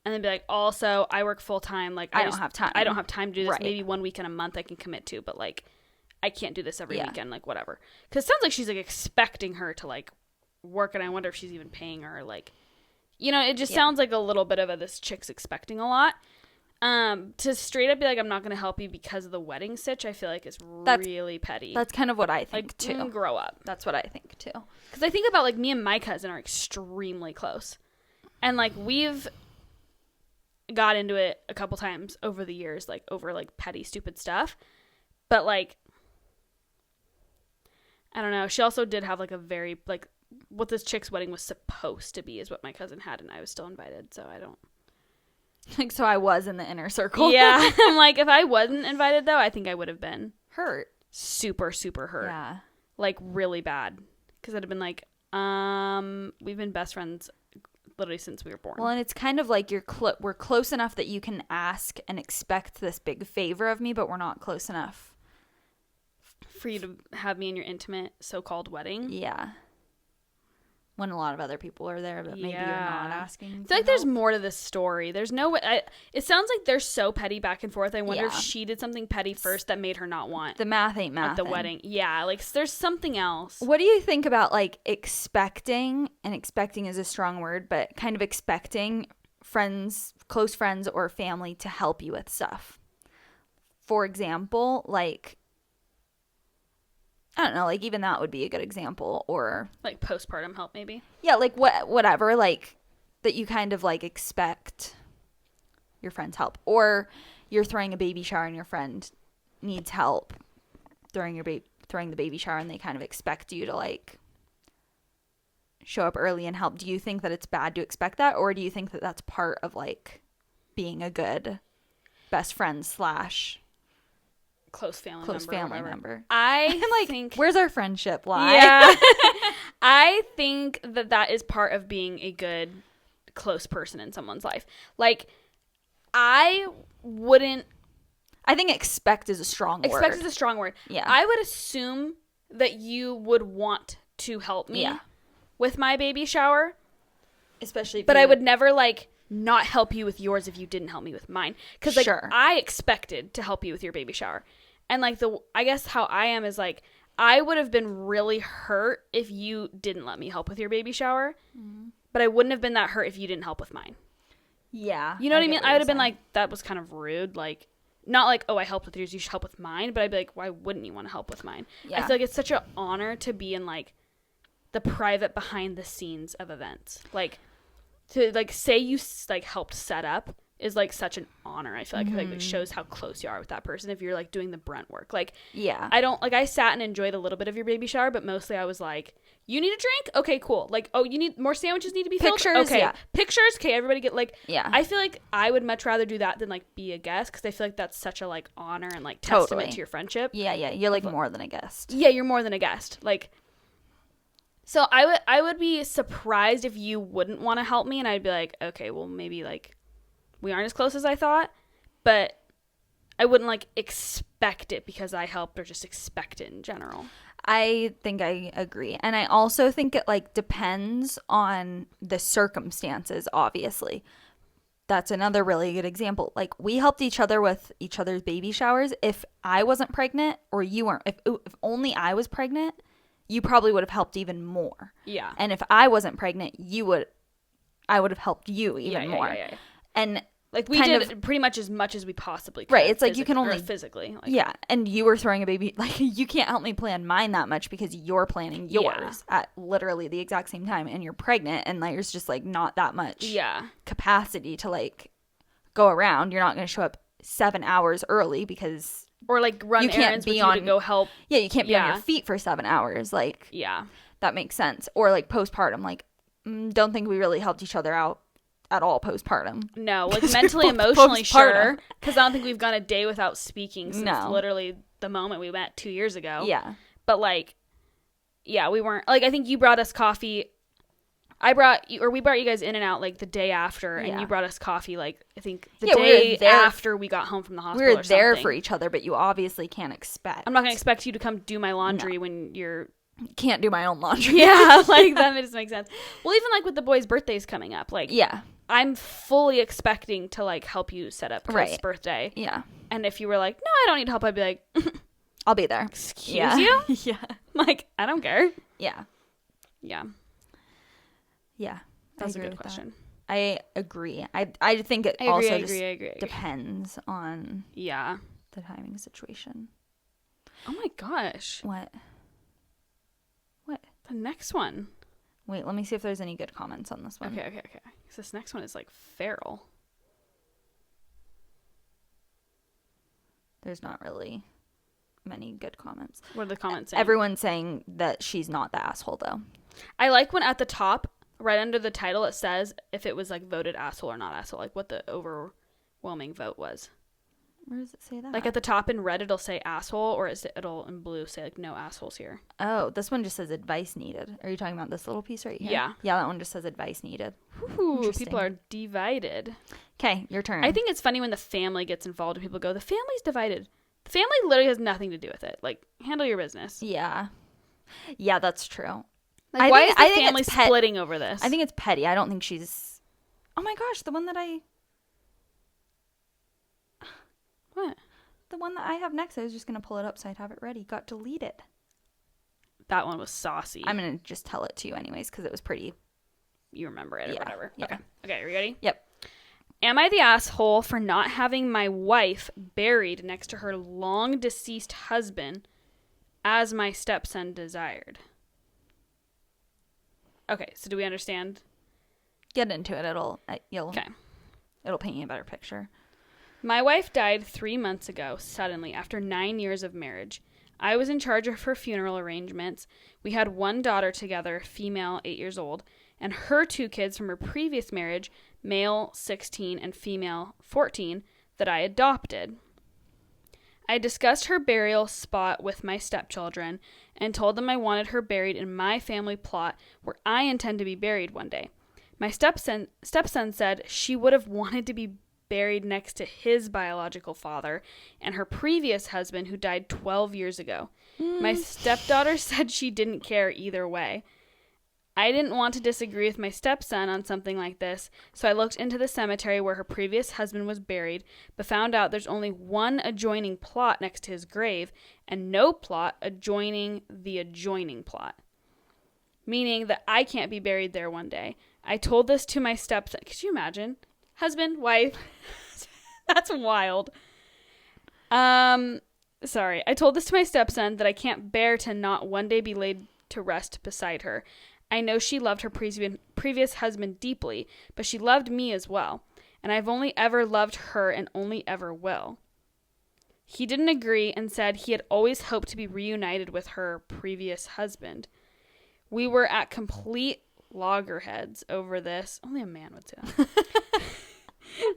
And then be like, also, I work full time. Like, I don't have time. I don't have time to do this. Right. Maybe 1 weekend a month I can commit to, but like, I can't do this every Yeah. weekend, like, whatever. Because it sounds like she's like expecting her to like work, and I wonder if she's even paying her. Like, it just sounds like a little bit of this chick's expecting a lot. To straight up be like, I'm not going to help you because of the wedding sitch, I feel like is really petty. That's kind of what I think like, too. Grow up. That's what I think too. Because I think about like me and my cousin are extremely close, and like we've got into it a couple times over the years, like over like petty stupid stuff. But like, I don't know. She also did have like a very like what this chick's wedding was supposed to be is what my cousin had, and I was still invited, so I don't. Like, so I was in the inner circle. Yeah, I'm like, if I wasn't invited though, I think I would have been Hurt. super hurt. Yeah. Like really bad, because I'd have been like, we've been best friends literally since we were born. Well, and it's kind of like we're close enough that you can ask and expect this big favor of me, but we're not close enough for you to have me in your intimate so-called wedding. Yeah. When a lot of other people are there, but maybe you're not asking. I feel like there's more to this story. There's no way. It sounds like they're so petty back and forth. I wonder if she did something petty first that made her not want the math ain't math at the wedding. Yeah, like there's something else. What do you think about like expecting, and expecting is a strong word, but kind of expecting friends, close friends or family to help you with stuff? For example, like, I don't know, like even that would be a good example. Or like postpartum help, maybe. Yeah, like whatever, like that you kind of like expect your friend's help. Or you're throwing a baby shower and your friend needs help during throwing the baby shower, and they kind of expect you to like show up early and help. Do you think that it's bad to expect that, or do you think that that's part of like being a good best friend / close family member. I'm like, think, where's our friendship lie? Yeah. I think that is part of being a good close person in someone's life. Like, I think expect is a strong word. Expect is a strong word. Yeah. I would assume that you would want to help me with my baby shower. Especially, but I would never like not help you with yours if you didn't help me with mine. Because like I expected to help you with your baby shower. And like I guess how I am is like, I would have been really hurt if you didn't let me help with your baby shower. Mm-hmm. But I wouldn't have been that hurt if you didn't help with mine. Yeah. You know what I mean? I would have been like, that was kind of rude. Like, not like, oh, I helped with yours, you should help with mine. But I'd be like, why wouldn't you want to help with mine? Yeah. I feel like it's such an honor to be in like the private behind the scenes of events. Like, to like say you like helped set up is like such an honor. I feel like, like it shows how close you are with that person if you're like doing the brunt work. Like, yeah, I sat and enjoyed a little bit of your baby shower, but mostly I was like, you need a drink? Okay, cool. Like, oh, you need more sandwiches need to be filled? Pictures? Okay. Yeah. Pictures? Okay, everybody get like, yeah. I feel like I would much rather do that than like be a guest, because I feel like that's such a like honor and like testament to your friendship. Yeah, yeah. You're like more than a guest. Yeah, you're more than a guest. Like, so I would be surprised if you wouldn't want to help me, and I'd be like, okay, well, maybe like we aren't as close as I thought, but I wouldn't like expect it because I helped, or just expect it in general. I think I agree. And I also think it like depends on the circumstances, obviously. That's another really good example. Like, we helped each other with each other's baby showers. If I wasn't pregnant or you weren't, if only I was pregnant, you probably would have helped even more. Yeah. And if I wasn't pregnant, I would have helped you even more. Yeah. And like, we did pretty much as we possibly could. Right. It's like you can only physically. Like, yeah. And you were throwing a baby. Like, you can't help me plan mine that much because you're planning yours at literally the exact same time, and you're pregnant, and like, there's just like not that much capacity to like go around. You're not going to show up 7 hours early because. Or like run errands with you to go help. Yeah. You can't be on your feet for 7 hours. Like, yeah, that makes sense. Or like postpartum, like, don't think we really helped each other out at all postpartum. No, like mentally, emotionally, Postpartum. sure. Because I don't think we've gone a day without speaking since No. literally the moment we met 2 years ago. Yeah. But like, yeah, we weren't like. I think you brought us coffee. We brought you guys in and out like the day after, and you brought us coffee like I think the day after we got home from the hospital. We were there for each other, but you obviously can't expect. I'm not gonna expect you to come do my laundry when you're. Can't do my own laundry. Yeah, like that just makes sense. Well, even like with the boys' birthdays coming up, like I'm fully expecting to like help you set up Chris' birthday. Yeah, and if you were like, no, I don't need help, I'd be like, I'll be there. Excuse you? Yeah. Like I don't care. Yeah. Yeah. Yeah. That's a good question. I agree. I think it also depends on the timing situation. Oh my gosh. What? The next one. Wait, let me see if there's any good comments on this one. Okay. So this next one is like feral. There's not really many good comments. What are the comments saying? Everyone's saying that she's not the asshole, though. I like when at the top, right under the title, it says if it was like voted asshole or not asshole, like what the overwhelming vote was. Where does it say that? Like at the top in red, it'll say asshole, or it'll in blue say like no assholes here. Oh, this one just says advice needed. Are you talking about this little piece right here? Yeah. Yeah, that one just says advice needed. Ooh, people are divided. Okay, your turn. I think it's funny when the family gets involved and people go, the family's divided. The family literally has nothing to do with it. Like, handle your business. Yeah. Yeah, that's true. Like, why is the family splitting over this? I think it's petty. I don't think she's... Oh my gosh, the one that What? The one that I have next, I was just going to pull it up so I'd have it ready. Got deleted. That one was saucy. I'm going to just tell it to you anyways because it was pretty... You remember it or whatever. Yeah. Okay, are you ready? Yep. Am I the asshole for not having my wife buried next to her long deceased husband as my stepson desired? Okay, so do we understand? Get into it. It'll paint you a better picture. My wife died 3 months ago, suddenly, after 9 years of marriage. I was in charge of her funeral arrangements. We had one daughter together, female, 8 years old, and her 2 kids from her previous marriage, male, 16, and female, 14, that I adopted. I discussed her burial spot with my stepchildren and told them I wanted her buried in my family plot where I intend to be buried one day. My stepson said she would have wanted to be buried next to his biological father and her previous husband who died 12 years ago. My stepdaughter said she didn't care either way. I didn't want to disagree with my stepson on something like this, so I looked into the cemetery where her previous husband was buried, but found out there's only one adjoining plot next to his grave and no plot adjoining the adjoining plot, meaning that I can't be buried there one day. I told this to my stepson. Could you imagine? Husband, wife. That's wild. Sorry. I told this to my stepson that I can't bear to not one day be laid to rest beside her. I know she loved her previous husband deeply, but she loved me as well, and I've only ever loved her and only ever will. He didn't agree and said he had always hoped to be reunited with her previous husband. We were at complete loggerheads over this. Only a man would say that.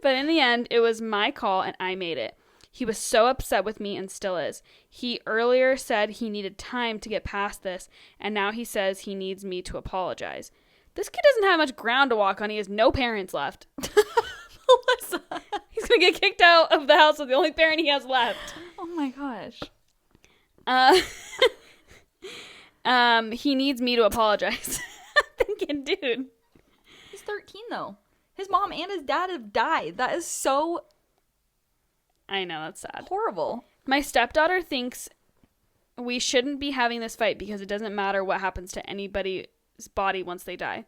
But in the end, it was my call and I made it. He was so upset with me and still is. He earlier said he needed time to get past this, and now he says he needs me to apologize. This kid doesn't have much ground to walk on. He has no parents left. Melissa. He's going to get kicked out of the house with the only parent he has left. Oh my gosh. He needs me to apologize. I'm thinking, dude. He's 13 though. His mom and his dad have died. That is so... I know, that's sad. Horrible. My stepdaughter thinks we shouldn't be having this fight because it doesn't matter what happens to anybody's body once they die.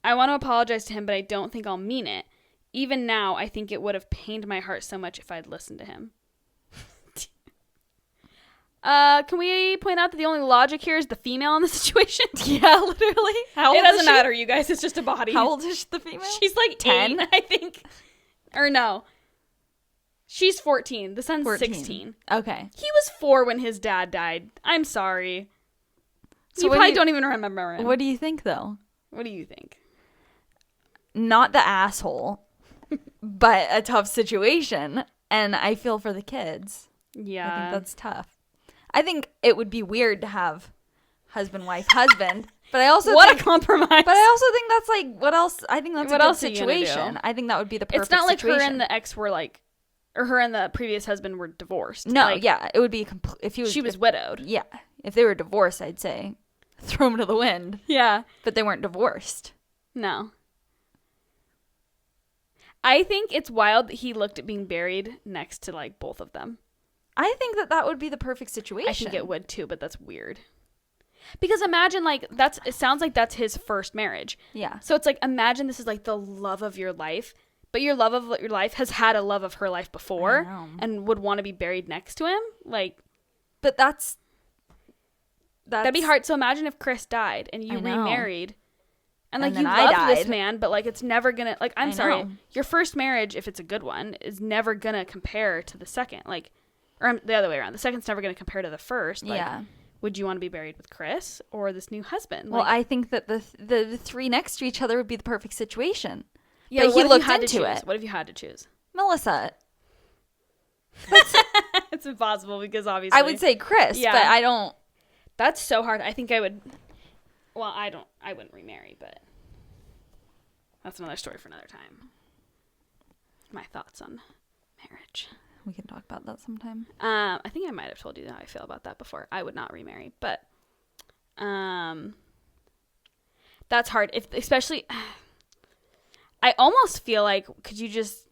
I want to apologize to him, but I don't think I'll mean it. Even now, I think it would have pained my heart so much if I'd listened to him. Can we point out that the only logic here is the female in the situation? Yeah, literally. How old it doesn't matter, you guys. It's just a body. How old is the female? She's like 10, I think. Or no. She's 14. The son's 16. Okay. He was 4 when his dad died. I'm sorry. So you probably don't even remember him. What do you think, though? What do you think? not the asshole, but a tough situation. And I feel for the kids. Yeah. I think that's tough. I think it would be weird to have husband, wife, husband. But I also what think, a compromise. But I also think that's like, what else? I think that's What a good else are you gonna situation. do? I think that would be the perfect It's not like situation. her and the ex were like, or her and the previous husband were divorced. No, like, yeah, it would be if she was widowed. Yeah, if they were divorced, I'd say throw them to the wind. Yeah, but they weren't divorced. No. I think it's wild that he looked at being buried next to like both of them. I think that would be the perfect situation. I think it would too, but that's weird. Because imagine like it sounds like that's his first marriage. Yeah. So it's like imagine this is like the love of your life, but your love of your life has had a love of her life before and would want to be buried next to him. Like, but that'd be hard. So imagine if Chris died and you remarried. And like and you love this man, but like it's never gonna like I'm sorry, your first marriage, if it's a good one, is never gonna compare to the second. Like, or the other way around. The second's never gonna compare to the first. Like, yeah. Would you want to be buried with Chris or this new husband? Well, like, I think that the three next to each other would be the perfect situation. Yeah, but he looked into it. What if you had to choose? Melissa. It's impossible because obviously I would say Chris, but I don't. That's so hard. I think I would. Well, I wouldn't remarry, but that's another story for another time. My thoughts on marriage. We can talk about that sometime. I think I might have told you how I feel about that before. I would not remarry, but that's hard. Especially, I almost feel like could you just?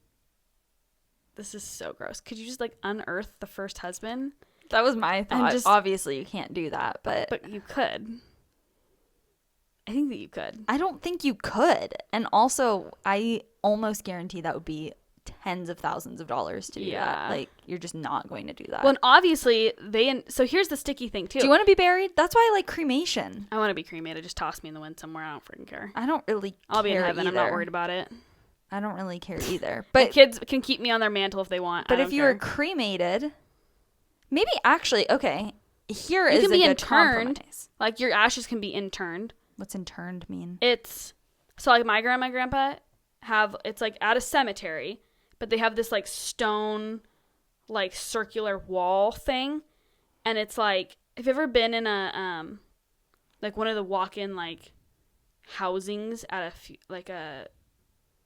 This is so gross. Could you just like unearth the first husband? That was my thought. Obviously, you can't do that, but you could. I think that you could. I don't think you could. And also, I almost guarantee that would be tens of thousands of dollars to do that. Like, you're just not going to do that. Well, and obviously, so here's the sticky thing, too. Do you want to be buried? That's why I like cremation. I want to be cremated. Just toss me in the wind somewhere. I don't freaking care. I don't really I'll be in heaven. either. I'm not worried about it. I don't really care either. But kids can keep me on their mantle if they want. But if you were cremated, maybe actually, okay, here you is can a be good interned. Compromise. Like, your ashes can be interned. What's interned mean? It's, so like my grandma and grandpa it's like at a cemetery, but they have this like stone, like circular wall thing. And it's like, have you ever been in a, like one of the walk-in like housings at a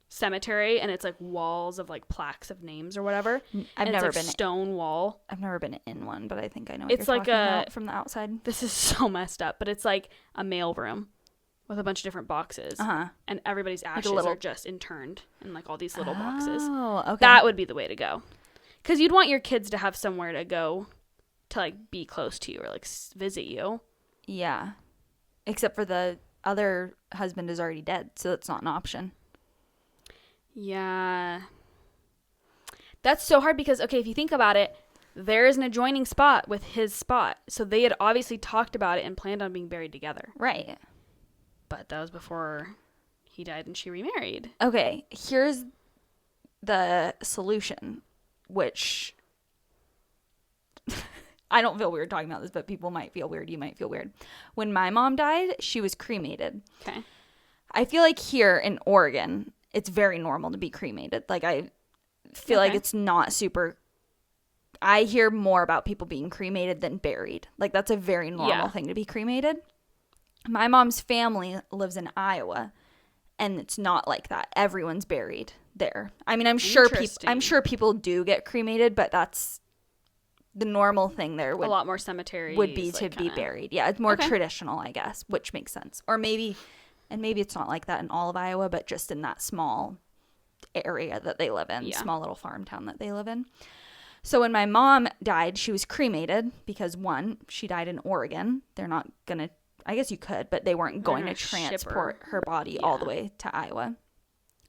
cemetery, and it's like walls of like plaques of names or whatever. I've never been stone wall. I've never been in one, but I think I know what It's you're like talking about from the outside. This is so messed up, but it's like a mail room with a bunch of different boxes, and everybody's ashes are just interned in like all these little boxes. Oh, okay. That would be the way to go, because you'd want your kids to have somewhere to go to like be close to you or like visit you. Yeah, except for the other husband is already dead, so that's not an option. Yeah. That's so hard because, okay, if you think about it, there is an adjoining spot with his spot. So they had obviously talked about it and planned on being buried together. Right. But that was before he died and she remarried. Okay, here's the solution, which I don't feel weird talking about this, but people might feel weird. You might feel weird. When my mom died, she was cremated. Okay. I feel like here in Oregon, it's very normal to be cremated. Like, I feel like it's not super. I hear more about people being cremated than buried. Like, that's a very normal thing to be cremated. My mom's family lives in Iowa, and it's not like that. Everyone's buried there. I mean, I'm sure people do get cremated, but that's the normal thing there. A lot more cemeteries would be to be buried. Yeah, it's more traditional, I guess, which makes sense. Or maybe it's not like that in all of Iowa, but just in that small area that they live in, small little farm town that they live in. So when my mom died, she was cremated because, one, she died in Oregon. They're not going to, I guess you could, but they weren't going to transport her body all the way to Iowa.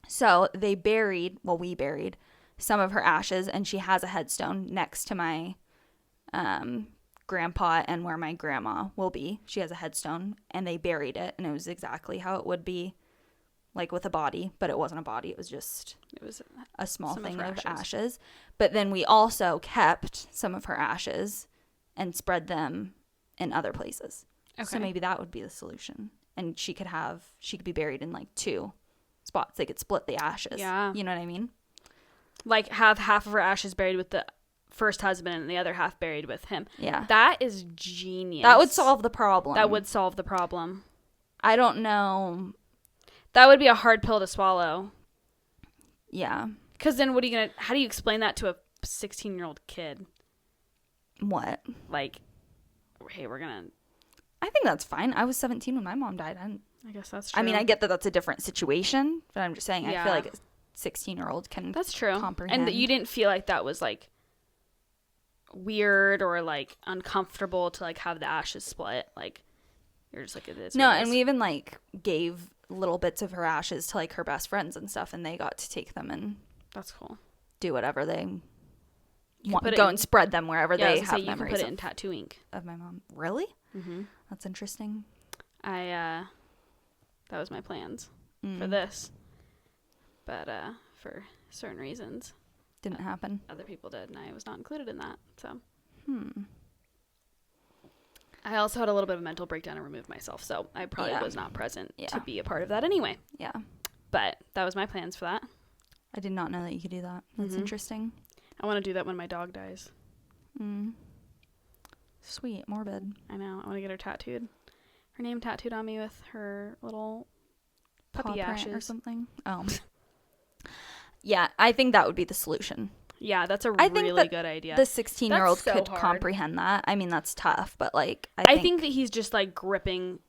So we buried some of her ashes, and she has a headstone next to my grandpa and where my grandma will be. She has a headstone, and they buried it, and it was exactly how it would be, like with a body, but it wasn't a body. It was a small thing of ashes. But then we also kept some of her ashes and spread them in other places. Okay. So maybe that would be the solution. And she could be buried in like two spots. They could split the ashes. Yeah. You know what I mean? Like, have half of her ashes buried with the first husband and the other half buried with him. Yeah. That is genius. That would solve the problem. That would solve the problem. I don't know. That would be a hard pill to swallow. Yeah. Because then how do you explain that to a 16-year-old kid? What? Like, hey, I think that's fine. I was 17 when my mom died. I guess that's true. I mean, I get that that's a different situation, but I'm just saying, Yeah. I feel like a 16-year-old can That's true. comprehend. And that you didn't feel like that was, like, weird or, like, uncomfortable to, like, have the ashes split. Like, you're just like, it is. No, and we even, like, gave little bits of her ashes to, like, her best friends and stuff, and they got to take them and That's cool. do whatever they You want, could put go it and spread them wherever Yeah, I they was gonna have say, you can memories put it in tattoo ink. of my mom. Really? Mm-hmm. That's interesting. That was my plans for Mm. this. But for certain reasons, Didn't happen. other people did, and I was not included in that. So Hmm. I also had a little bit of a mental breakdown and removed myself, so I probably Yeah. was not present Yeah. to be a part of that anyway. Yeah. But that was my plans for that. I did not know that you could do that. That's Mhm. interesting. I want to do that when my dog dies. Mm. Sweet. Morbid. I know. I want to get her tattooed. Her name tattooed on me with her little Paw puppy print or ashes. something. Oh. Yeah, I think that would be the solution. Yeah, that's a I think really that good idea. The 16-year-old That's so could hard. comprehend that. I mean, that's tough, but like I think that he's just like gripping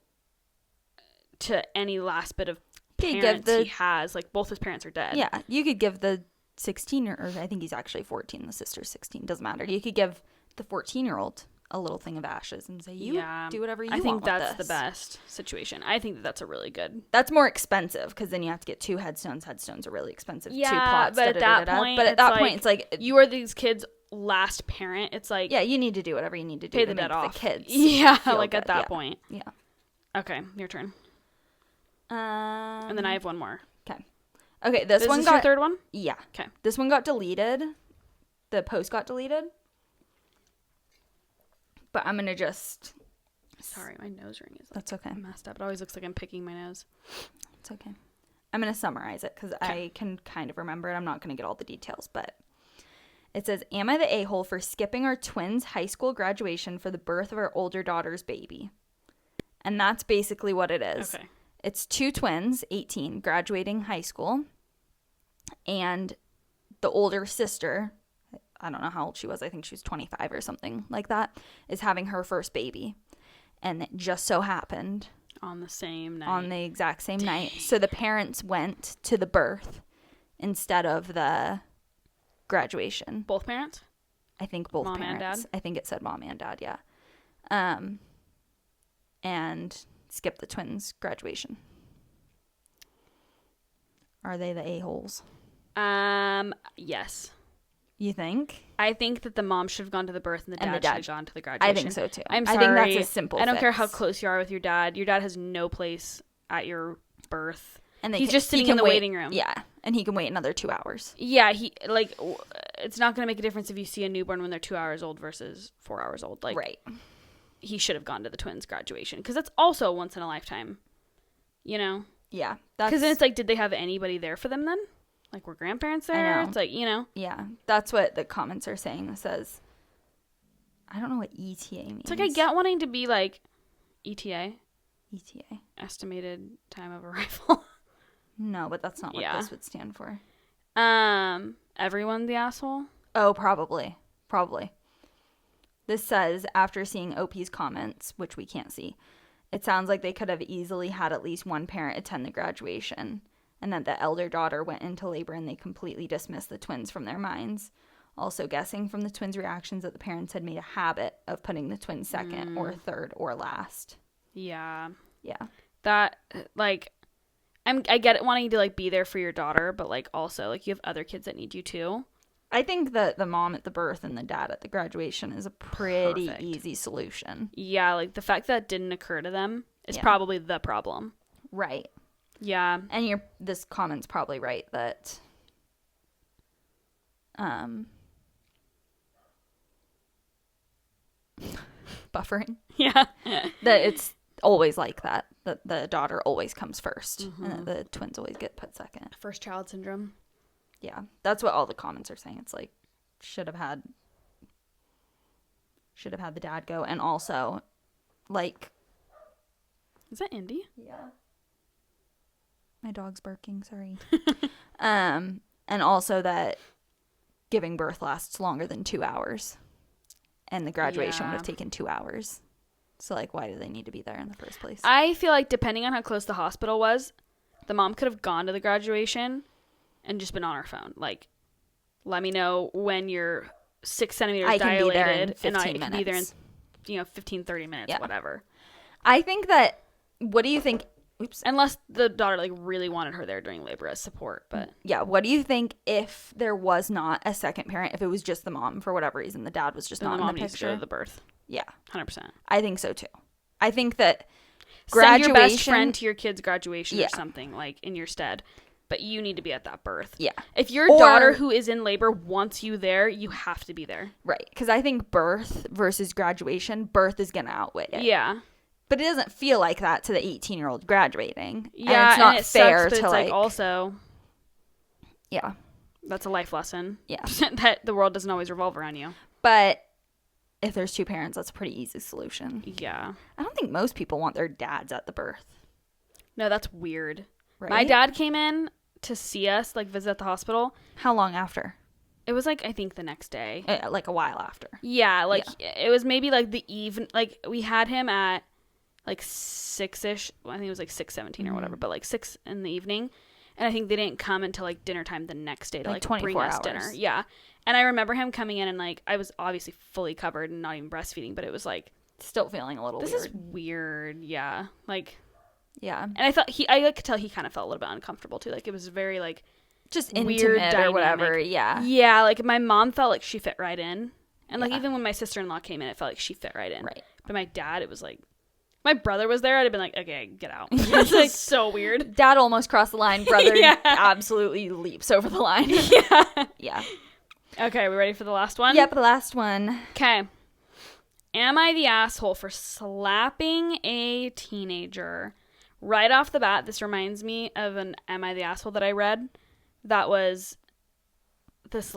to any last bit of could give parents the- he has. Like, both his parents are dead. yeah, you could give the 16 or I think he's actually 14. The sister's 16. Doesn't matter. You could give the 14-year-old a little thing of ashes and say, "You do whatever you want." I think with that's this. the best situation. I think that that's a really good. That's more expensive because then you have to get 2 headstones. Headstones are really expensive. 2 Yeah, plots. but at that point, but at it's that like, point, it's like You are these kids' last parent. It's like, yeah, you need to do whatever you need to do pay to the make debt off. the kids. Yeah, feel like at good. that Yeah. point. Yeah. Okay, your turn. And And then I have one more. Okay, this Is one this got your third one? yeah. 'Kay. This one got deleted. The post got deleted. But I'm gonna just. Sorry, my nose ring is like That's okay. messed up. It always looks like I'm picking my nose. It's okay. I'm gonna summarize it because 'Kay. I can kind of remember it. I'm not gonna get all the details, but it says, "Am I the a-hole for skipping our twins' high school graduation for the birth of our older daughter's baby?" And that's basically what it is. Okay. It's 2 twins, 18, graduating high school, and the older sister, I don't know how old she was, I think she was 25 or something like that, is having her first baby. And it just so happened On the same night. on the exact same night. So the parents went to the birth instead of the graduation. Both parents? I think both Mom and parents. dad? I think it said mom and dad, yeah. And skip the twins' graduation. Are they the a-holes? Yes. You think? I think that the mom should have gone to the birth and the And the dad dad. should have gone to the graduation. I think so too. I'm I sorry. think that's a simple I don't care fix. how close you are with your dad. Your dad has no place at your birth. And He's just sitting in the waiting room. Yeah, and he can wait another 2 hours. Yeah, it's not going to make a difference if you see a newborn when they're 2 hours old versus 4 hours old. Like, Right. he should have gone to the twins' graduation because that's also a once in a lifetime. You know, Yeah. because then it's like, did they have anybody there for them then? Like, were grandparents there? know. It's like, you know, Yeah, that's what the comments are saying. It says, I don't know what ETA means. it's like I get wanting to be like ETA, ETA. estimated time of arrival. No, but that's not what Yeah. this would stand for. Everyone the asshole. Oh, probably. Probably. This says, after seeing OP's comments, which we can't see, it sounds like they could have easily had at least one parent attend the graduation, and that the elder daughter went into labor and they completely dismissed the twins from their minds. Also guessing from the twins' reactions that the parents had made a habit of putting the twins second or third or last. Yeah. Yeah. That, like, I get it wanting to, like, be there for your daughter, but, like, also, like, you have other kids that need you too. I think that the mom at the birth and the dad at the graduation is a pretty Perfect. easy solution. Yeah, like, the fact that didn't occur to them is Yeah. probably the problem. Right. Yeah. And this comment's probably right that buffering. Yeah. That it's always like that. The daughter always comes first, Mm-hmm. and the twins always get put second. First child syndrome. Yeah, that's what all the comments are saying. It's like should have had the dad go, and also like Is that Indy? yeah, my dog's barking. Sorry. And also that giving birth lasts longer than 2 hours, and the graduation would have taken 2 hours. So, like, why do they need to be there in the first place? I feel like depending on how close the hospital was, the mom could have gone to the graduation and just been on her phone. Like, let me know when you're 6 centimeters I can dilated. be there in 15 and I minutes. can be there in, 15, 30 minutes, Yeah. whatever. I think that, what do you think? Oops. Unless the daughter, like, really wanted her there during labor as support. But Yeah, what do you think if there was not a second parent, if it was just the mom for whatever reason, the dad was just then not the in mom the needs to go picture? to the birth. Yeah, 100%. I think so too. I think that Send your best graduation- friend to your kid's graduation Yeah. or something, like, in your stead. But you need to be at that birth. Yeah. If your Or- daughter who is in labor wants you there, you have to be there. Right, because I think birth versus graduation, birth is going to outweigh it. Yeah. But it doesn't feel like that to the 18-year-old graduating. Yeah, and it's not and it fair sucks, but to it's like also yeah. that's a life lesson. Yeah. That the world doesn't always revolve around you. But if there's two parents, that's a pretty easy solution. Yeah. I don't think most people want their dads at the birth. No, that's weird. Right? My dad came in to see us, like visit at the hospital. How long after? It was like I think the next day. Like a while after. Yeah, like it was maybe like the even like we had him at like 6-ish. Well, I think it was like 6:17 or whatever, but like 6 in the evening. And I think they didn't come until like dinner time the next day to Like like bring 24 us hours. dinner. Yeah. And I remember him coming in and like I was obviously fully covered and not even breastfeeding, but it was like Still feeling a little this weird. is weird. Yeah. Like Yeah. and I thought I could tell he kind of felt a little bit uncomfortable too. Like it was very like Just weird intimate or whatever. dynamic. Yeah. Yeah, like my mom felt like she fit right in. And like Yeah. even when my sister-in-law came in, it felt like she fit right in. Right. But my dad, it was like my brother was there, I'd have been like, okay, get out. It's like so weird. Dad almost crossed the line. Brother Yeah. absolutely leaps over the line. Yeah. Yeah. Okay, we ready for the last one? Yep, the last one. Okay. Am I the asshole for slapping a teenager? Right off the bat, this reminds me of an Am I the Asshole that I read. That was this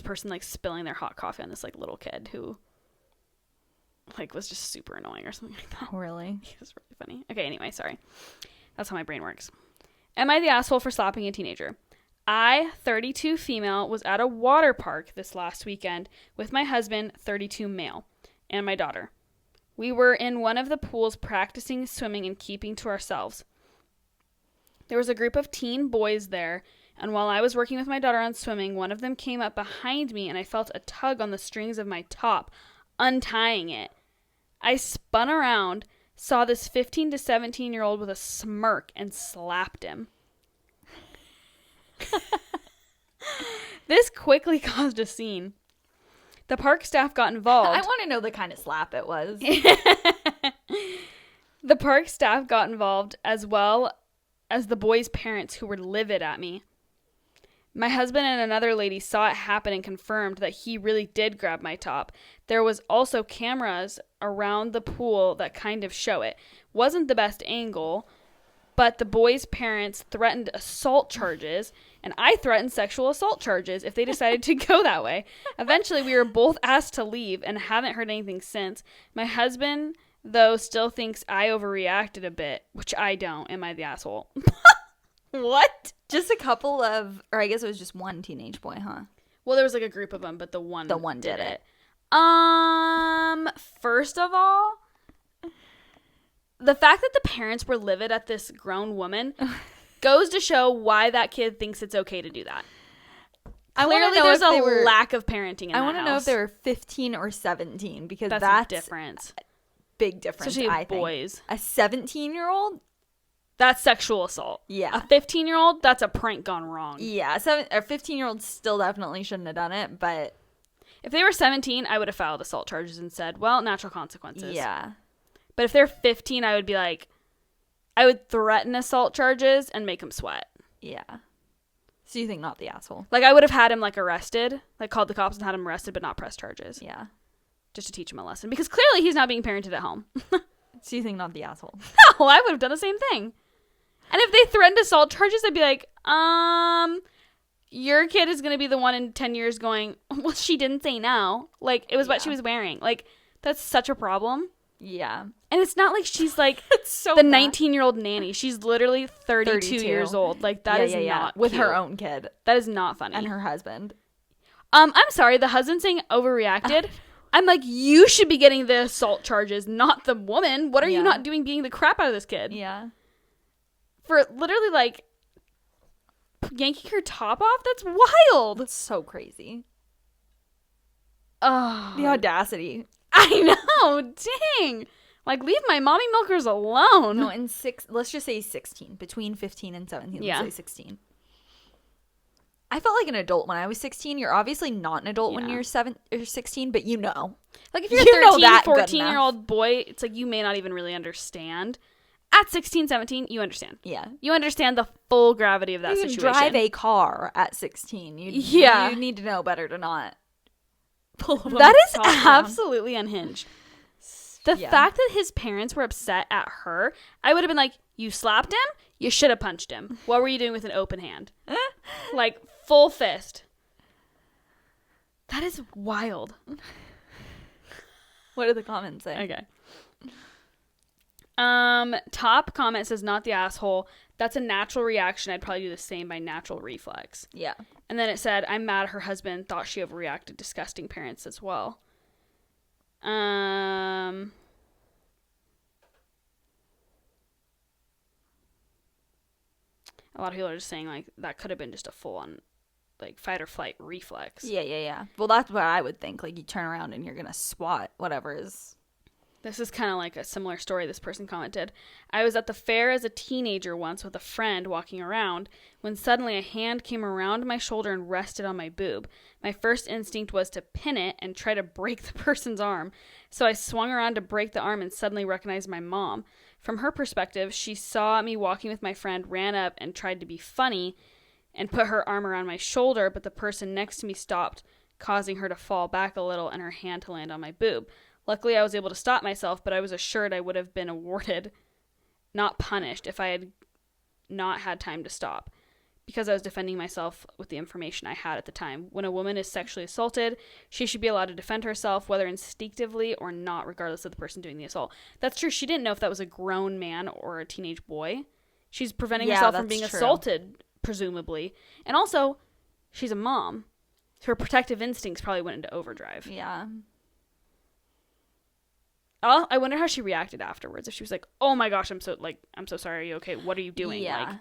person like spilling their hot coffee on this like little kid who like was just super annoying or something like that. Oh, really? It was really funny. Okay, anyway, sorry. That's how my brain works. Am I the asshole for slapping a teenager? I, 32 female, was at a water park this last weekend with my husband, 32 male, and my daughter. We were in one of the pools practicing swimming and keeping to ourselves. There was a group of teen boys there, and while I was working with my daughter on swimming, one of them came up behind me and I felt a tug on the strings of my top, untying it. I spun around, saw this 15 to 17-year-old with a smirk, and slapped him. This quickly caused a scene. The park staff got involved. I want to know the kind of slap it was. The park staff got involved as well as the boys' parents who were livid at me. My husband and another lady saw it happen and confirmed that he really did grab my top. There was also cameras around the pool that kind of show it. Wasn't the best angle, but the boys' parents threatened assault charges, and I threatened sexual assault charges if they decided to go that way. Eventually, we were both asked to leave and haven't heard anything since. My husband, though, still thinks I overreacted a bit, which I don't. Am I the asshole? What? Just a couple of, or I guess it was just one teenage boy, huh? Well, there was like a group of them, but the one did it. First of all, the fact that the parents were livid at this grown woman goes to show why that kid thinks it's okay to do that. Clearly, there's a lack of parenting in that house. I want to know if they were 15 or 17 because that's a difference. Big difference, Especially I think. boys. A 17-year-old? That's sexual assault. Yeah. A 15-year-old, that's a prank gone wrong. Yeah, a 15-year-old still definitely shouldn't have done it, but if they were 17, I would have filed assault charges and said, well, natural consequences. yeah. But if they're 15, I would be like, I would threaten assault charges and make him sweat. Yeah. So you think not the asshole? Like, I would have had him, like, arrested. Like, called the cops and had him arrested, but not press charges. Yeah. Just to teach him a lesson. Because clearly he's not being parented at home. So you think not the asshole? No, I would have done the same thing. And if they threatened assault charges, I'd be like, your kid is going to be the one in 10 years going, well, she didn't say no. Like, it was what she was wearing. Like, that's such a problem. Yeah. And it's not like she's like It's so the bad. 19-year-old nanny. She's literally 32 years old. Like, that is not with cute. her own kid. That is not funny. And her husband. I'm sorry, the husband saying overreacted. I'm like, you should be getting the assault charges, not the woman. What are you not doing beating the crap out of this kid? Yeah. For literally, like, yanking her top off? That's wild. That's so crazy. Oh. The audacity. I know. Dang. Like, leave my mommy milkers alone. No, and let's just say 16. Between 15 and 17. Yeah. Let's say 16. I felt like an adult when I was 16. You're obviously not an adult when you're 16, but you know. Like, if you're a 13, that 14-year-old boy, it's like you may not even really understand. At 16, 17, you understand. Yeah. You understand the full gravity of that you situation. You can drive a car at 16. You need to know better to not pull a That is absolutely unhinged. The fact that his parents were upset at her, I would have been like, you slapped him? You should have punched him. What were you doing with an open hand? Like, full fist. That is wild. What did the comments say? Okay. Top comment says, not the asshole. That's a natural reaction. I'd probably do the same by natural reflex. Yeah. And then it said, I'm mad her husband thought she overreacted. Disgusting parents as well. A lot of people are just saying, like, that could have been just a full-on, like, fight or flight reflex. Yeah. Well, that's what I would think. Like, you turn around and you're going to swat whatever is... This is kind of like a similar story this person commented. I was at the fair as a teenager once with a friend walking around when suddenly a hand came around my shoulder and rested on my boob. My first instinct was to pin it and try to break the person's arm. So I swung around to break the arm and suddenly recognized my mom. From her perspective, she saw me walking with my friend, ran up and tried to be funny and put her arm around my shoulder, but the person next to me stopped, causing her to fall back a little and her hand to land on my boob. Luckily, I was able to stop myself, but I was assured I would have been awarded, not punished, if I had not had time to stop, because I was defending myself with the information I had at the time. When a woman is sexually assaulted, she should be allowed to defend herself, whether instinctively or not, regardless of the person doing the assault. That's true. She didn't know if that was a grown man or a teenage boy. She's preventing herself from being assaulted, presumably. And also, she's a mom. Her protective instincts probably went into overdrive. Yeah. I wonder how she reacted afterwards. If she was like, "Oh my gosh, I'm so sorry. Are you okay? What are you doing?" Yeah.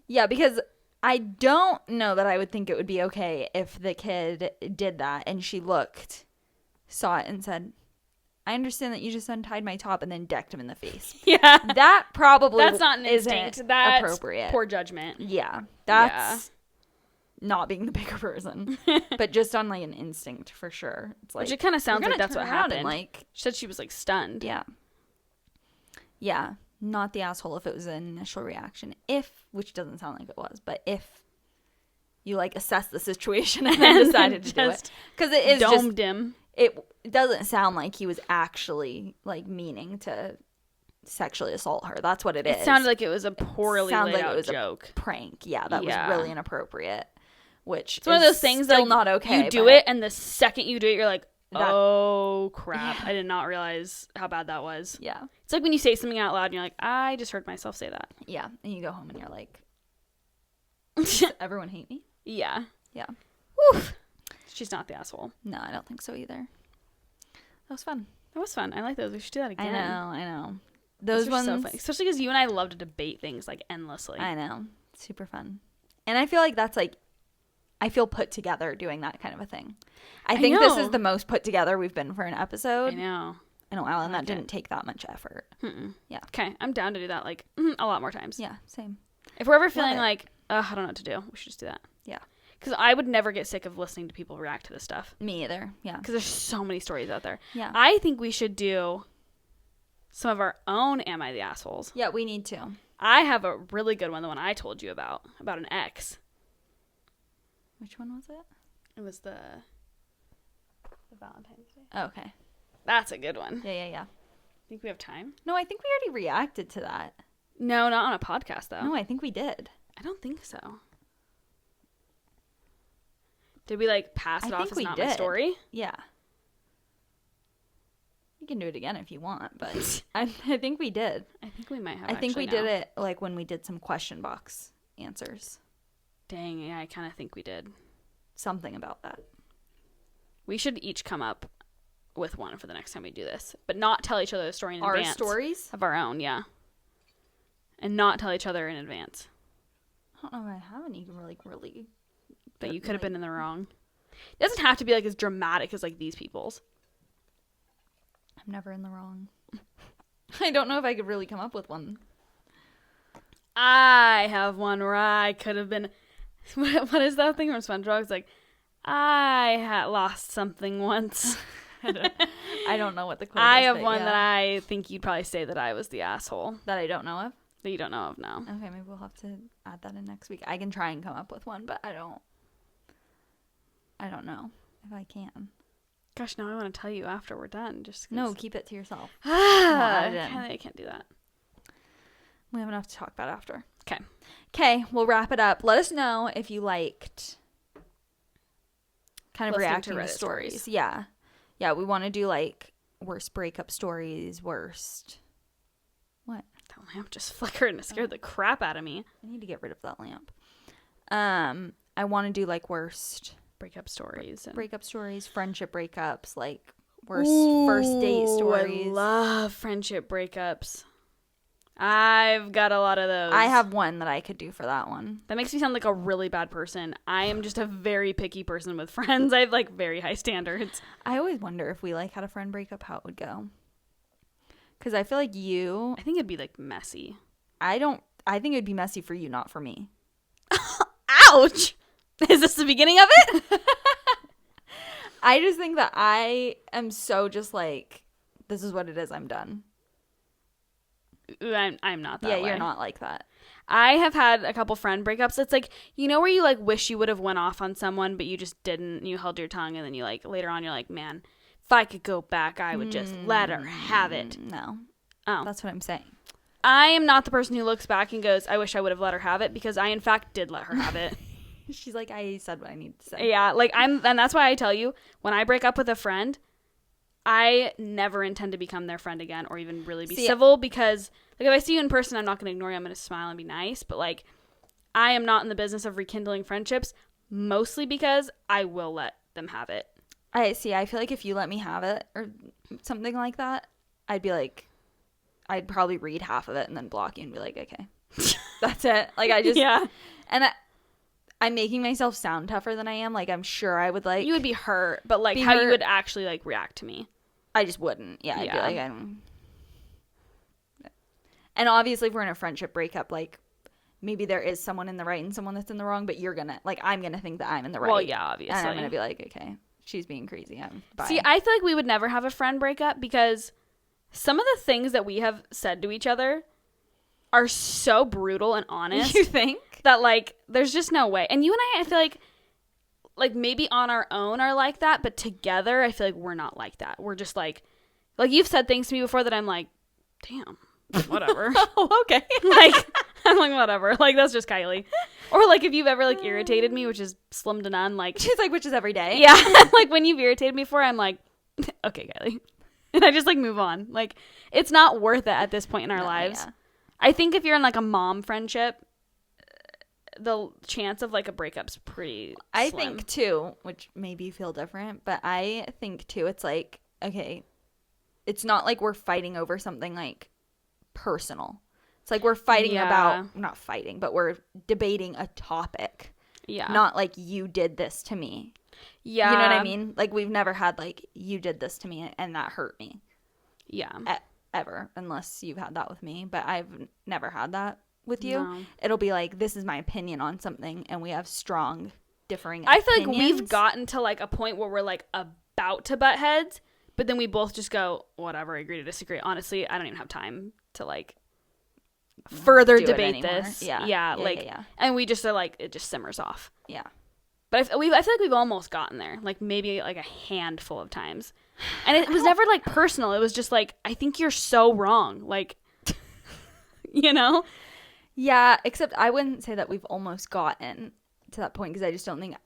Yeah, because I don't know that I would think it would be okay if the kid did that and she saw it and said, "I understand that you just untied my top," and then decked him in the face. Yeah. That probably that's not an instinct. That's appropriate. Poor judgment. Yeah. That's not being the bigger person, but just on like an instinct for sure. It's like, which it kind of sounds like that's what happened. And, like, she said she was like stunned. Yeah, not the asshole if it was an initial reaction. Which doesn't sound like it was, but if you like assess the situation and then decided to do it, because it is domed him. It doesn't sound like he was actually like meaning to sexually assault her. That's what it is. It sounded like it was a poorly laid out joke. Prank. Yeah, that was really inappropriate. Which it's one of those things still like not okay. You do it, and the second you do it, you're like, oh crap! Yeah. I did not realize how bad that was. Yeah, it's like when you say something out loud, and you're like, I just heard myself say that. Yeah, and you go home and you're like, everyone hate me? Yeah. Oof. She's not the asshole. No, I don't think so either. That was fun. I like those. We should do that again. I know. Those ones are so funny, especially because you and I love to debate things like endlessly. I know, super fun, and I feel like that's like. I feel put together doing that kind of a thing. I think this is the most put together we've been for an episode. I know. In a while, and that didn't take that much effort. Yeah. Okay, I'm down to do that like a lot more times. Yeah, same. If we're ever feeling like, I don't know what to do, we should just do that. Yeah. Because I would never get sick of listening to people react to this stuff. Me either. Yeah. Because there's so many stories out there. Yeah. I think we should do some of our own Am I the Assholes? Yeah, we need to. I have a really good one, the one I told you about an ex. Which one was it? It was the Valentine's Day. Oh, okay. That's a good one. Yeah. Think we have time? No, I think we already reacted to that. No, not on a podcast, though. No, I think we did. I don't think so. Did we, like, pass it off as not my story? Yeah. You can do it again if you want, but I think we did. I think we might have. I think we did it, like, when we did some question box answers. Dang, yeah, I kind of think we did. Something about that. We should each come up with one for the next time we do this, but not tell each other the story in advance. Our stories? Of our own, yeah. And not tell each other in advance. I don't know if I have any really... But you could have been in the wrong. It doesn't have to be, like, as dramatic as, like, these people's. I'm never in the wrong. I don't know if I could really come up with one. I have one where I could have been... What is that thing from SpongeBob? It's like, I had lost something once. I don't know what the quote is. I have one that I think you'd probably say that I was the asshole. That I don't know of? That you don't know of now. Okay, maybe we'll have to add that in next week. I can try and come up with one, but I don't know if I can. Gosh, now I want to tell you after we're done. No, keep it to yourself. I can't do that. We have enough to talk about after. Okay, we'll wrap it up. Let us know if you liked kind of listening reacting to to Reddit stories. Yeah, we want to do like worst breakup stories, worst. What? That lamp just flickered and it scared the crap out of me. I need to get rid of that lamp. I want to do like worst breakup stories, friendship breakups, like worst first date stories. I love friendship breakups. I've got a lot of those. I have one that I could do for that one. That makes me sound like a really bad person. I am just a very picky person with friends. I have like very high standards. I always wonder if we like had a friend breakup, how it would go. Because I feel like you... I think it'd be like messy. I think it'd be messy for you, not for me. Ouch! Is this the beginning of it? I just think that I am so just like, this is what it is, I'm done. I'm not that way. Yeah, you're not like that. I have had a couple friend breakups. It's like, you know where you like wish you would have went off on someone, but you just didn't, and you held your tongue, and then you like, later on you're like, man, if I could go back, I would just let her have it. No. Oh. That's what I'm saying. I am not the person who looks back and goes, I wish I would have let her have it, because I in fact did let her have it. She's like, I said what I need to say. Yeah, like and that's why I tell you, when I break up with a friend, I never intend to become their friend again or even really be civil, because like if I see you in person, I'm not going to ignore you. I'm going to smile and be nice. But like, I am not in the business of rekindling friendships, mostly because I will let them have it. I feel like if you let me have it or something like that, I'd be like, I'd probably read half of it and then block you and be like, okay, that's it. Like I just, yeah. And I'm making myself sound tougher than I am. Like I'm sure I would like. You would be hurt, but like how you would actually like react to me. I just wouldn't. Yeah. I'd be like, and obviously if we're in a friendship breakup, like maybe there is someone in the right and someone that's in the wrong, but I'm going to think that I'm in the right. Well, yeah, obviously. And I'm going to be like, okay, she's being crazy. Bye. See, I feel like we would never have a friend breakup because some of the things that we have said to each other are so brutal and honest. You think? That, like, there's just no way. And you and I feel like maybe on our own are like that, but together, I feel like we're not like that. We're just like you've said things to me before that I'm like, damn, whatever. Oh, okay. Like, I'm like, whatever. Like, that's just Kylie. Or, like, if you've ever, like, irritated me, which is slim to none, like. She's like, which is every day. Yeah. Like, when you've irritated me before, I'm like, okay, Kylie. And I just, like, move on. Like, it's not worth it at this point in our lives. Yeah. I think if you're in, like, a mom friendship, the chance of like a breakup's pretty I slim. think too, which maybe you feel different, but I think too it's like, okay, it's not like we're fighting over something like personal. It's like we're fighting about, not fighting, but we're debating a topic. Yeah. Not like you did this to me. Yeah. You know what I mean? Like we've never had like you did this to me and that hurt me. Yeah. Ever, unless you've had that with me, but I've never had that with you. No. It'll be like, this is my opinion on something and we have strong differing I opinions. feel like we've gotten to like a point where we're like about to butt heads, but then we both just go, whatever, agree to disagree. Honestly, I don't even have time to like further debate this. Yeah. Yeah. And we just are like, it just simmers off. Yeah. But I feel like we've almost gotten there. Like, maybe, like, a handful of times. And it was never, like, personal. It was just, like, I think you're so wrong. Like, you know? Yeah, except I wouldn't say that we've almost gotten to that point because I just don't think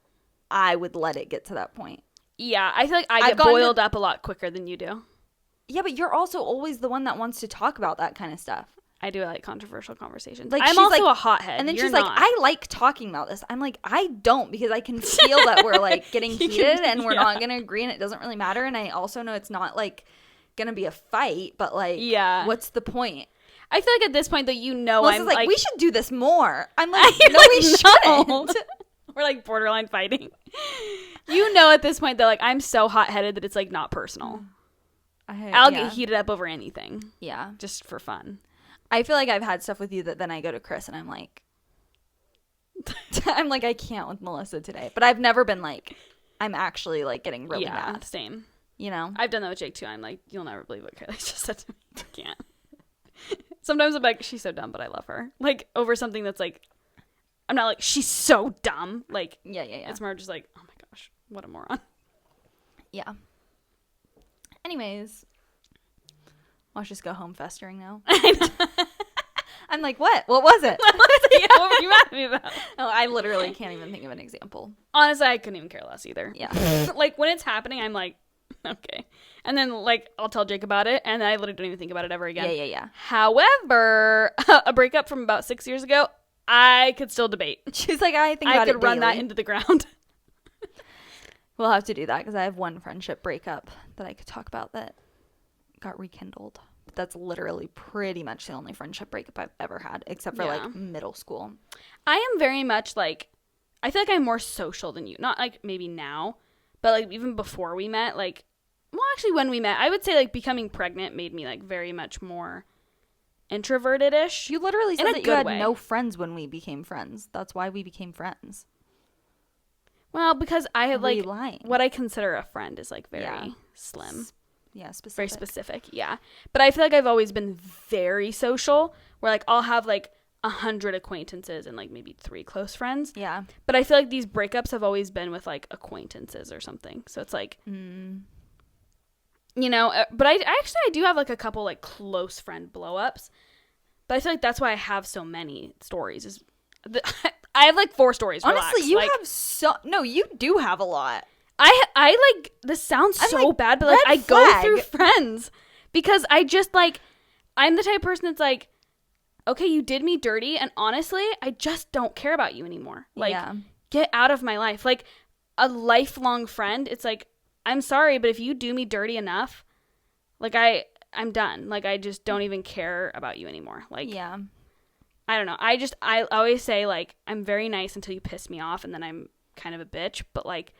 I would let it get to that point. Yeah, I feel like I get boiled up a lot quicker than you do. Yeah, but you're also always the one that wants to talk about that kind of stuff. I do like controversial conversations. Like, I'm also a hothead. And then You're she's not. like, I like talking about this. I'm like, I don't, because I can feel that we're, like, getting heated and we're not going to agree and it doesn't really matter. And I also know it's not, like, going to be a fight, but, like, what's the point? I feel like at this point, though, you know, Melissa's I'm like, we should do this more. I'm like, no, we shouldn't. We're, like, borderline fighting. You know at this point, though, like, I'm so hot-headed that it's, like, not personal. I'll get heated up over anything. Yeah. Just for fun. I feel like I've had stuff with you that then I go to Chris and I'm like, I can't with Melissa today. But I've never been like, I'm actually, like, getting really mad. Same. You know? I've done that with Jake, too. I'm like, you'll never believe what Kylie just said to me. I can't. Sometimes I'm like, she's so dumb, but I love her. Like, over something that's, like, I'm not like, she's so dumb. Like, yeah. It's more just like, oh my gosh, what a moron. Yeah. Anyways, let's just go home festering now. I'm like, what? What was it? Yeah, what were you mad at me about? No, I literally can't even think of an example. Honestly, I couldn't even care less either. Yeah. Like, when it's happening, I'm like, okay. And then, like, I'll tell Jake about it, and then I literally don't even think about it ever again. Yeah. However, a breakup from about 6 years ago, I could still debate. She's like, I think about it could run daily. that into the ground. We'll have to do that because I have one friendship breakup that I could talk about that got rekindled. But that's literally pretty much the only friendship breakup I've ever had, except for, like, middle school. I am very much, like, I feel like I'm more social than you. Not, like, maybe now, but, like, even before we met, like, well, actually, when we met, I would say, like, becoming pregnant made me, like, very much more introverted-ish. You literally said that you had way. no friends when we became friends. That's why we became friends. Well, because I have, like, lying? what I consider a friend is, like, very slim. Specific. Very specific, yeah. But I feel like I've always been very social, where, like, I'll have, like, 100 acquaintances and, like, maybe 3 close friends. Yeah. But I feel like these breakups have always been with, like, acquaintances or something. So it's, like, you know, but I do have, like, a couple, like, close friend blow-ups. But I feel like that's why I have so many stories. I have, like, 4 stories. Honestly, relax. you like, have no, you do have a lot. I like, this sounds so like, bad, but, like, I red go flag. through friends because I just, like, I'm the type of person that's like, okay, you did me dirty, and honestly, I just don't care about you anymore. Like, get out of my life. Like, a lifelong friend, it's like, I'm sorry, but if you do me dirty enough, like, I'm done. Like, I just don't even care about you anymore. Like, I don't know. I always say, like, I'm very nice until you piss me off, and then I'm kind of a bitch, but, like,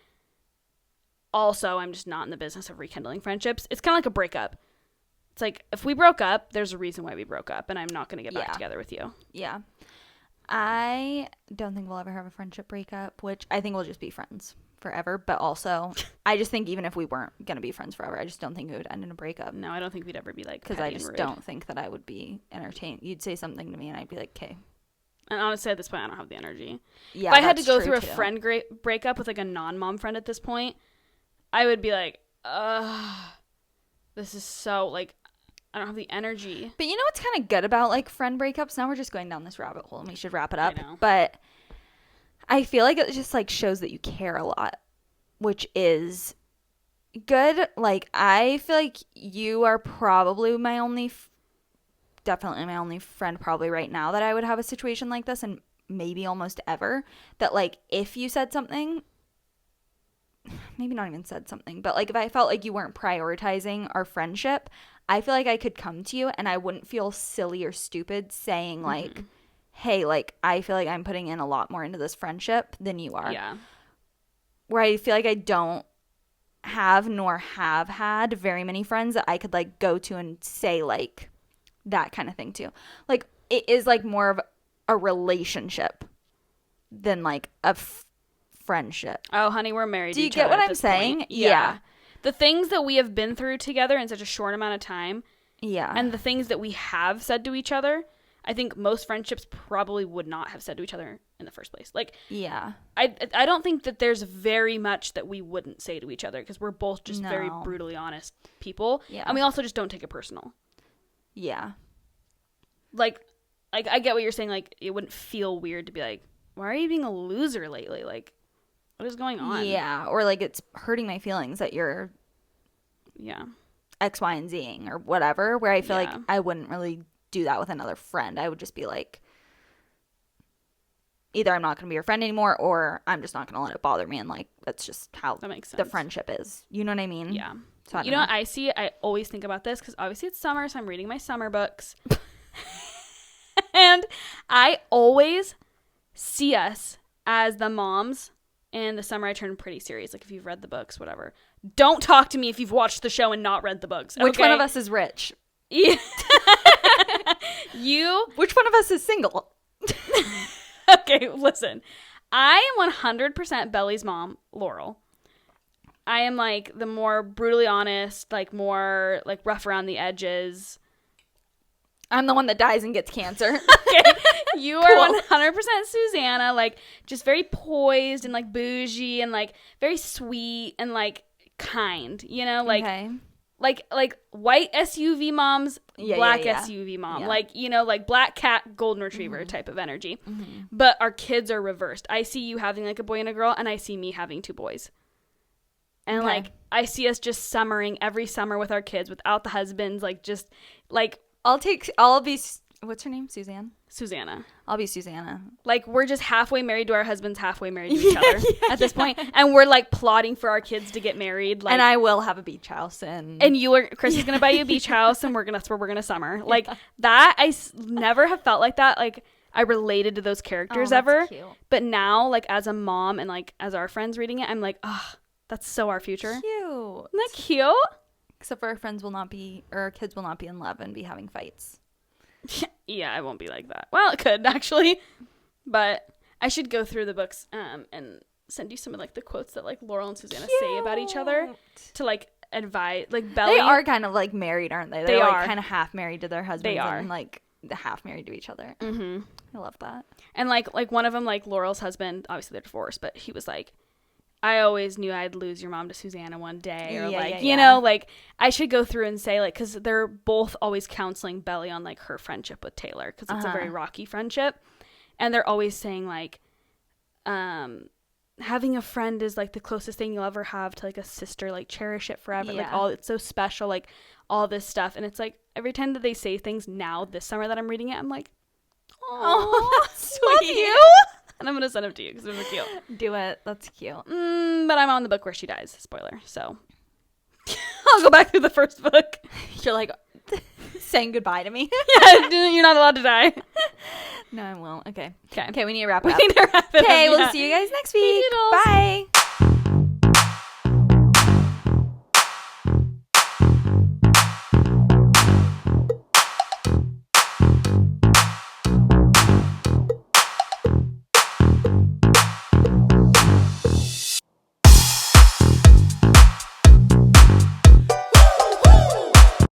also, I'm just not in the business of rekindling friendships. It's kind of like a breakup. It's like, if we broke up, there's a reason why we broke up, and I'm not going to get back together with you. Yeah. I don't think we'll ever have a friendship breakup, which I think we'll just be friends forever. But also, I just think even if we weren't going to be friends forever, I just don't think it would end in a breakup. No, I don't think we'd ever be, like, because I just don't think that I would be entertained. You'd say something to me, and I'd be like, okay. And honestly, at this point, I don't have the energy. Yeah, if I had to go through a friend breakup with, like, a non-mom friend at this point, I would be like, this is so, like, I don't have the energy. But you know what's kind of good about, like, friend breakups? Now we're just going down this rabbit hole, and we should wrap it up. I know. But I feel like it just, like, shows that you care a lot, which is good. Like, I feel like you are probably my only, definitely my only friend probably right now that I would have a situation like this, and maybe almost ever, that, like, if you said something, maybe not even said something, but, like, if I felt like you weren't prioritizing our friendship, I feel like I could come to you and I wouldn't feel silly or stupid saying, like, hey, like, I feel like I'm putting in a lot more into this friendship than you are. Yeah. Where I feel like I don't have nor have had very many friends that I could, like, go to and say, like, that kind of thing to. Like, it is, like, more of a relationship than, like, a friendship. Oh, honey, we're married. Do you get what I'm saying? Yeah. The things that we have been through together in such a short amount of time. Yeah. And the things that we have said to each other. I think most friendships probably would not have said to each other in the first place. Like, Yeah. I don't think that there's very much that we wouldn't say to each other because we're both just very No. brutally honest people. Yeah. And we also just don't take it personal. Yeah. Like I get what you're saying. Like, it wouldn't feel weird to be like, why are you being a loser lately? Like, what is going on? Yeah. Or like it's hurting my feelings that you're Yeah. X, Y, and Zing or whatever, where I feel like Yeah. I wouldn't really do that with another friend. I would just be like, either I'm not going to be your friend anymore or I'm just not going to let it bother me. And like, that's just how That makes sense. the friendship is. You know what I mean? Yeah. So I You don't know what I see? I always think about this because obviously it's summer, so I'm reading my summer books. And I always see us as the moms. And the summer I turned pretty serious. Like, if you've read the books, whatever. Don't talk to me if you've watched the show and not read the books. Which okay? one of us is rich? Yeah. You. Which one of us is single? Okay, listen. I am 100% Belly's mom, Laurel. I am, like, the more brutally honest, like, more, like, rough around the edges. I'm the one that dies and gets cancer. Okay. You are Cool. 100% Susanna, like, just very poised and, like, bougie and, like, very sweet and, like, kind, you know? Like, okay. like white SUV moms, Yeah, black yeah. SUV mom. Yeah. Like, you know, like black cat, golden retriever type of energy. But our kids are reversed. I see you having, like, a boy and a girl, and I see me having 2 boys. And, Okay. like, I see us just summering every summer with our kids without the husbands, like, just, like, I'll be, what's her name? Suzanne? Susanna. I'll be Susanna. Like, we're just halfway married to our husbands, halfway married to each other at this point. And we're, like, plotting for our kids to get married. Like, And I will have a beach house and Chris is going to buy you a beach house, and that's where we're going to summer. Like, that, never have felt like that. Like, I related to those characters that's ever. cute. But now, like, as a mom and, like, as our friends reading it, I'm like, oh, that's so our future. Isn't Cute. that cute? Except for our friends will not be, or our kids will not be in love and be having fights. Yeah, I won't be like that. Well, it could, actually. But I should go through the books and send you some of, like, the quotes that, like, Laurel and Susanna say about each other to, like, advise. Like, Belly. They are kind of like married, aren't they? They're They like are. kind of half married to their husbands. They are. And like half married to each other. Mm-hmm. I love that. And, like one of them, like, Laurel's husband, obviously they're divorced, but he was like, I always knew I'd lose your mom to Susanna one day. Or, Yeah, like, yeah, you yeah. know, like, I should go through and say, like, because they're both always counseling Belly on, like, her friendship with Taylor, because it's a very rocky friendship. And they're always saying, like, having a friend is, like, the closest thing you'll ever have to, like, a sister. Like, cherish it forever. Like, Yeah. it's so special, like, all this stuff. And it's like, every time that they say things now, this summer that I'm reading it, I'm like, Oh, that's love sweet. you. And I'm going to send them to you because they're cute. Do it. That's cute. But I'm on the book where she dies. Spoiler. So I'll go back through the first book. You're like saying goodbye to me. Yeah, you're not allowed to die. No, I won't. Okay. Okay. Okay, we need to wrap it We up. need to wrap it up. Okay, Yeah. we'll see you guys next week. Toodles. Bye.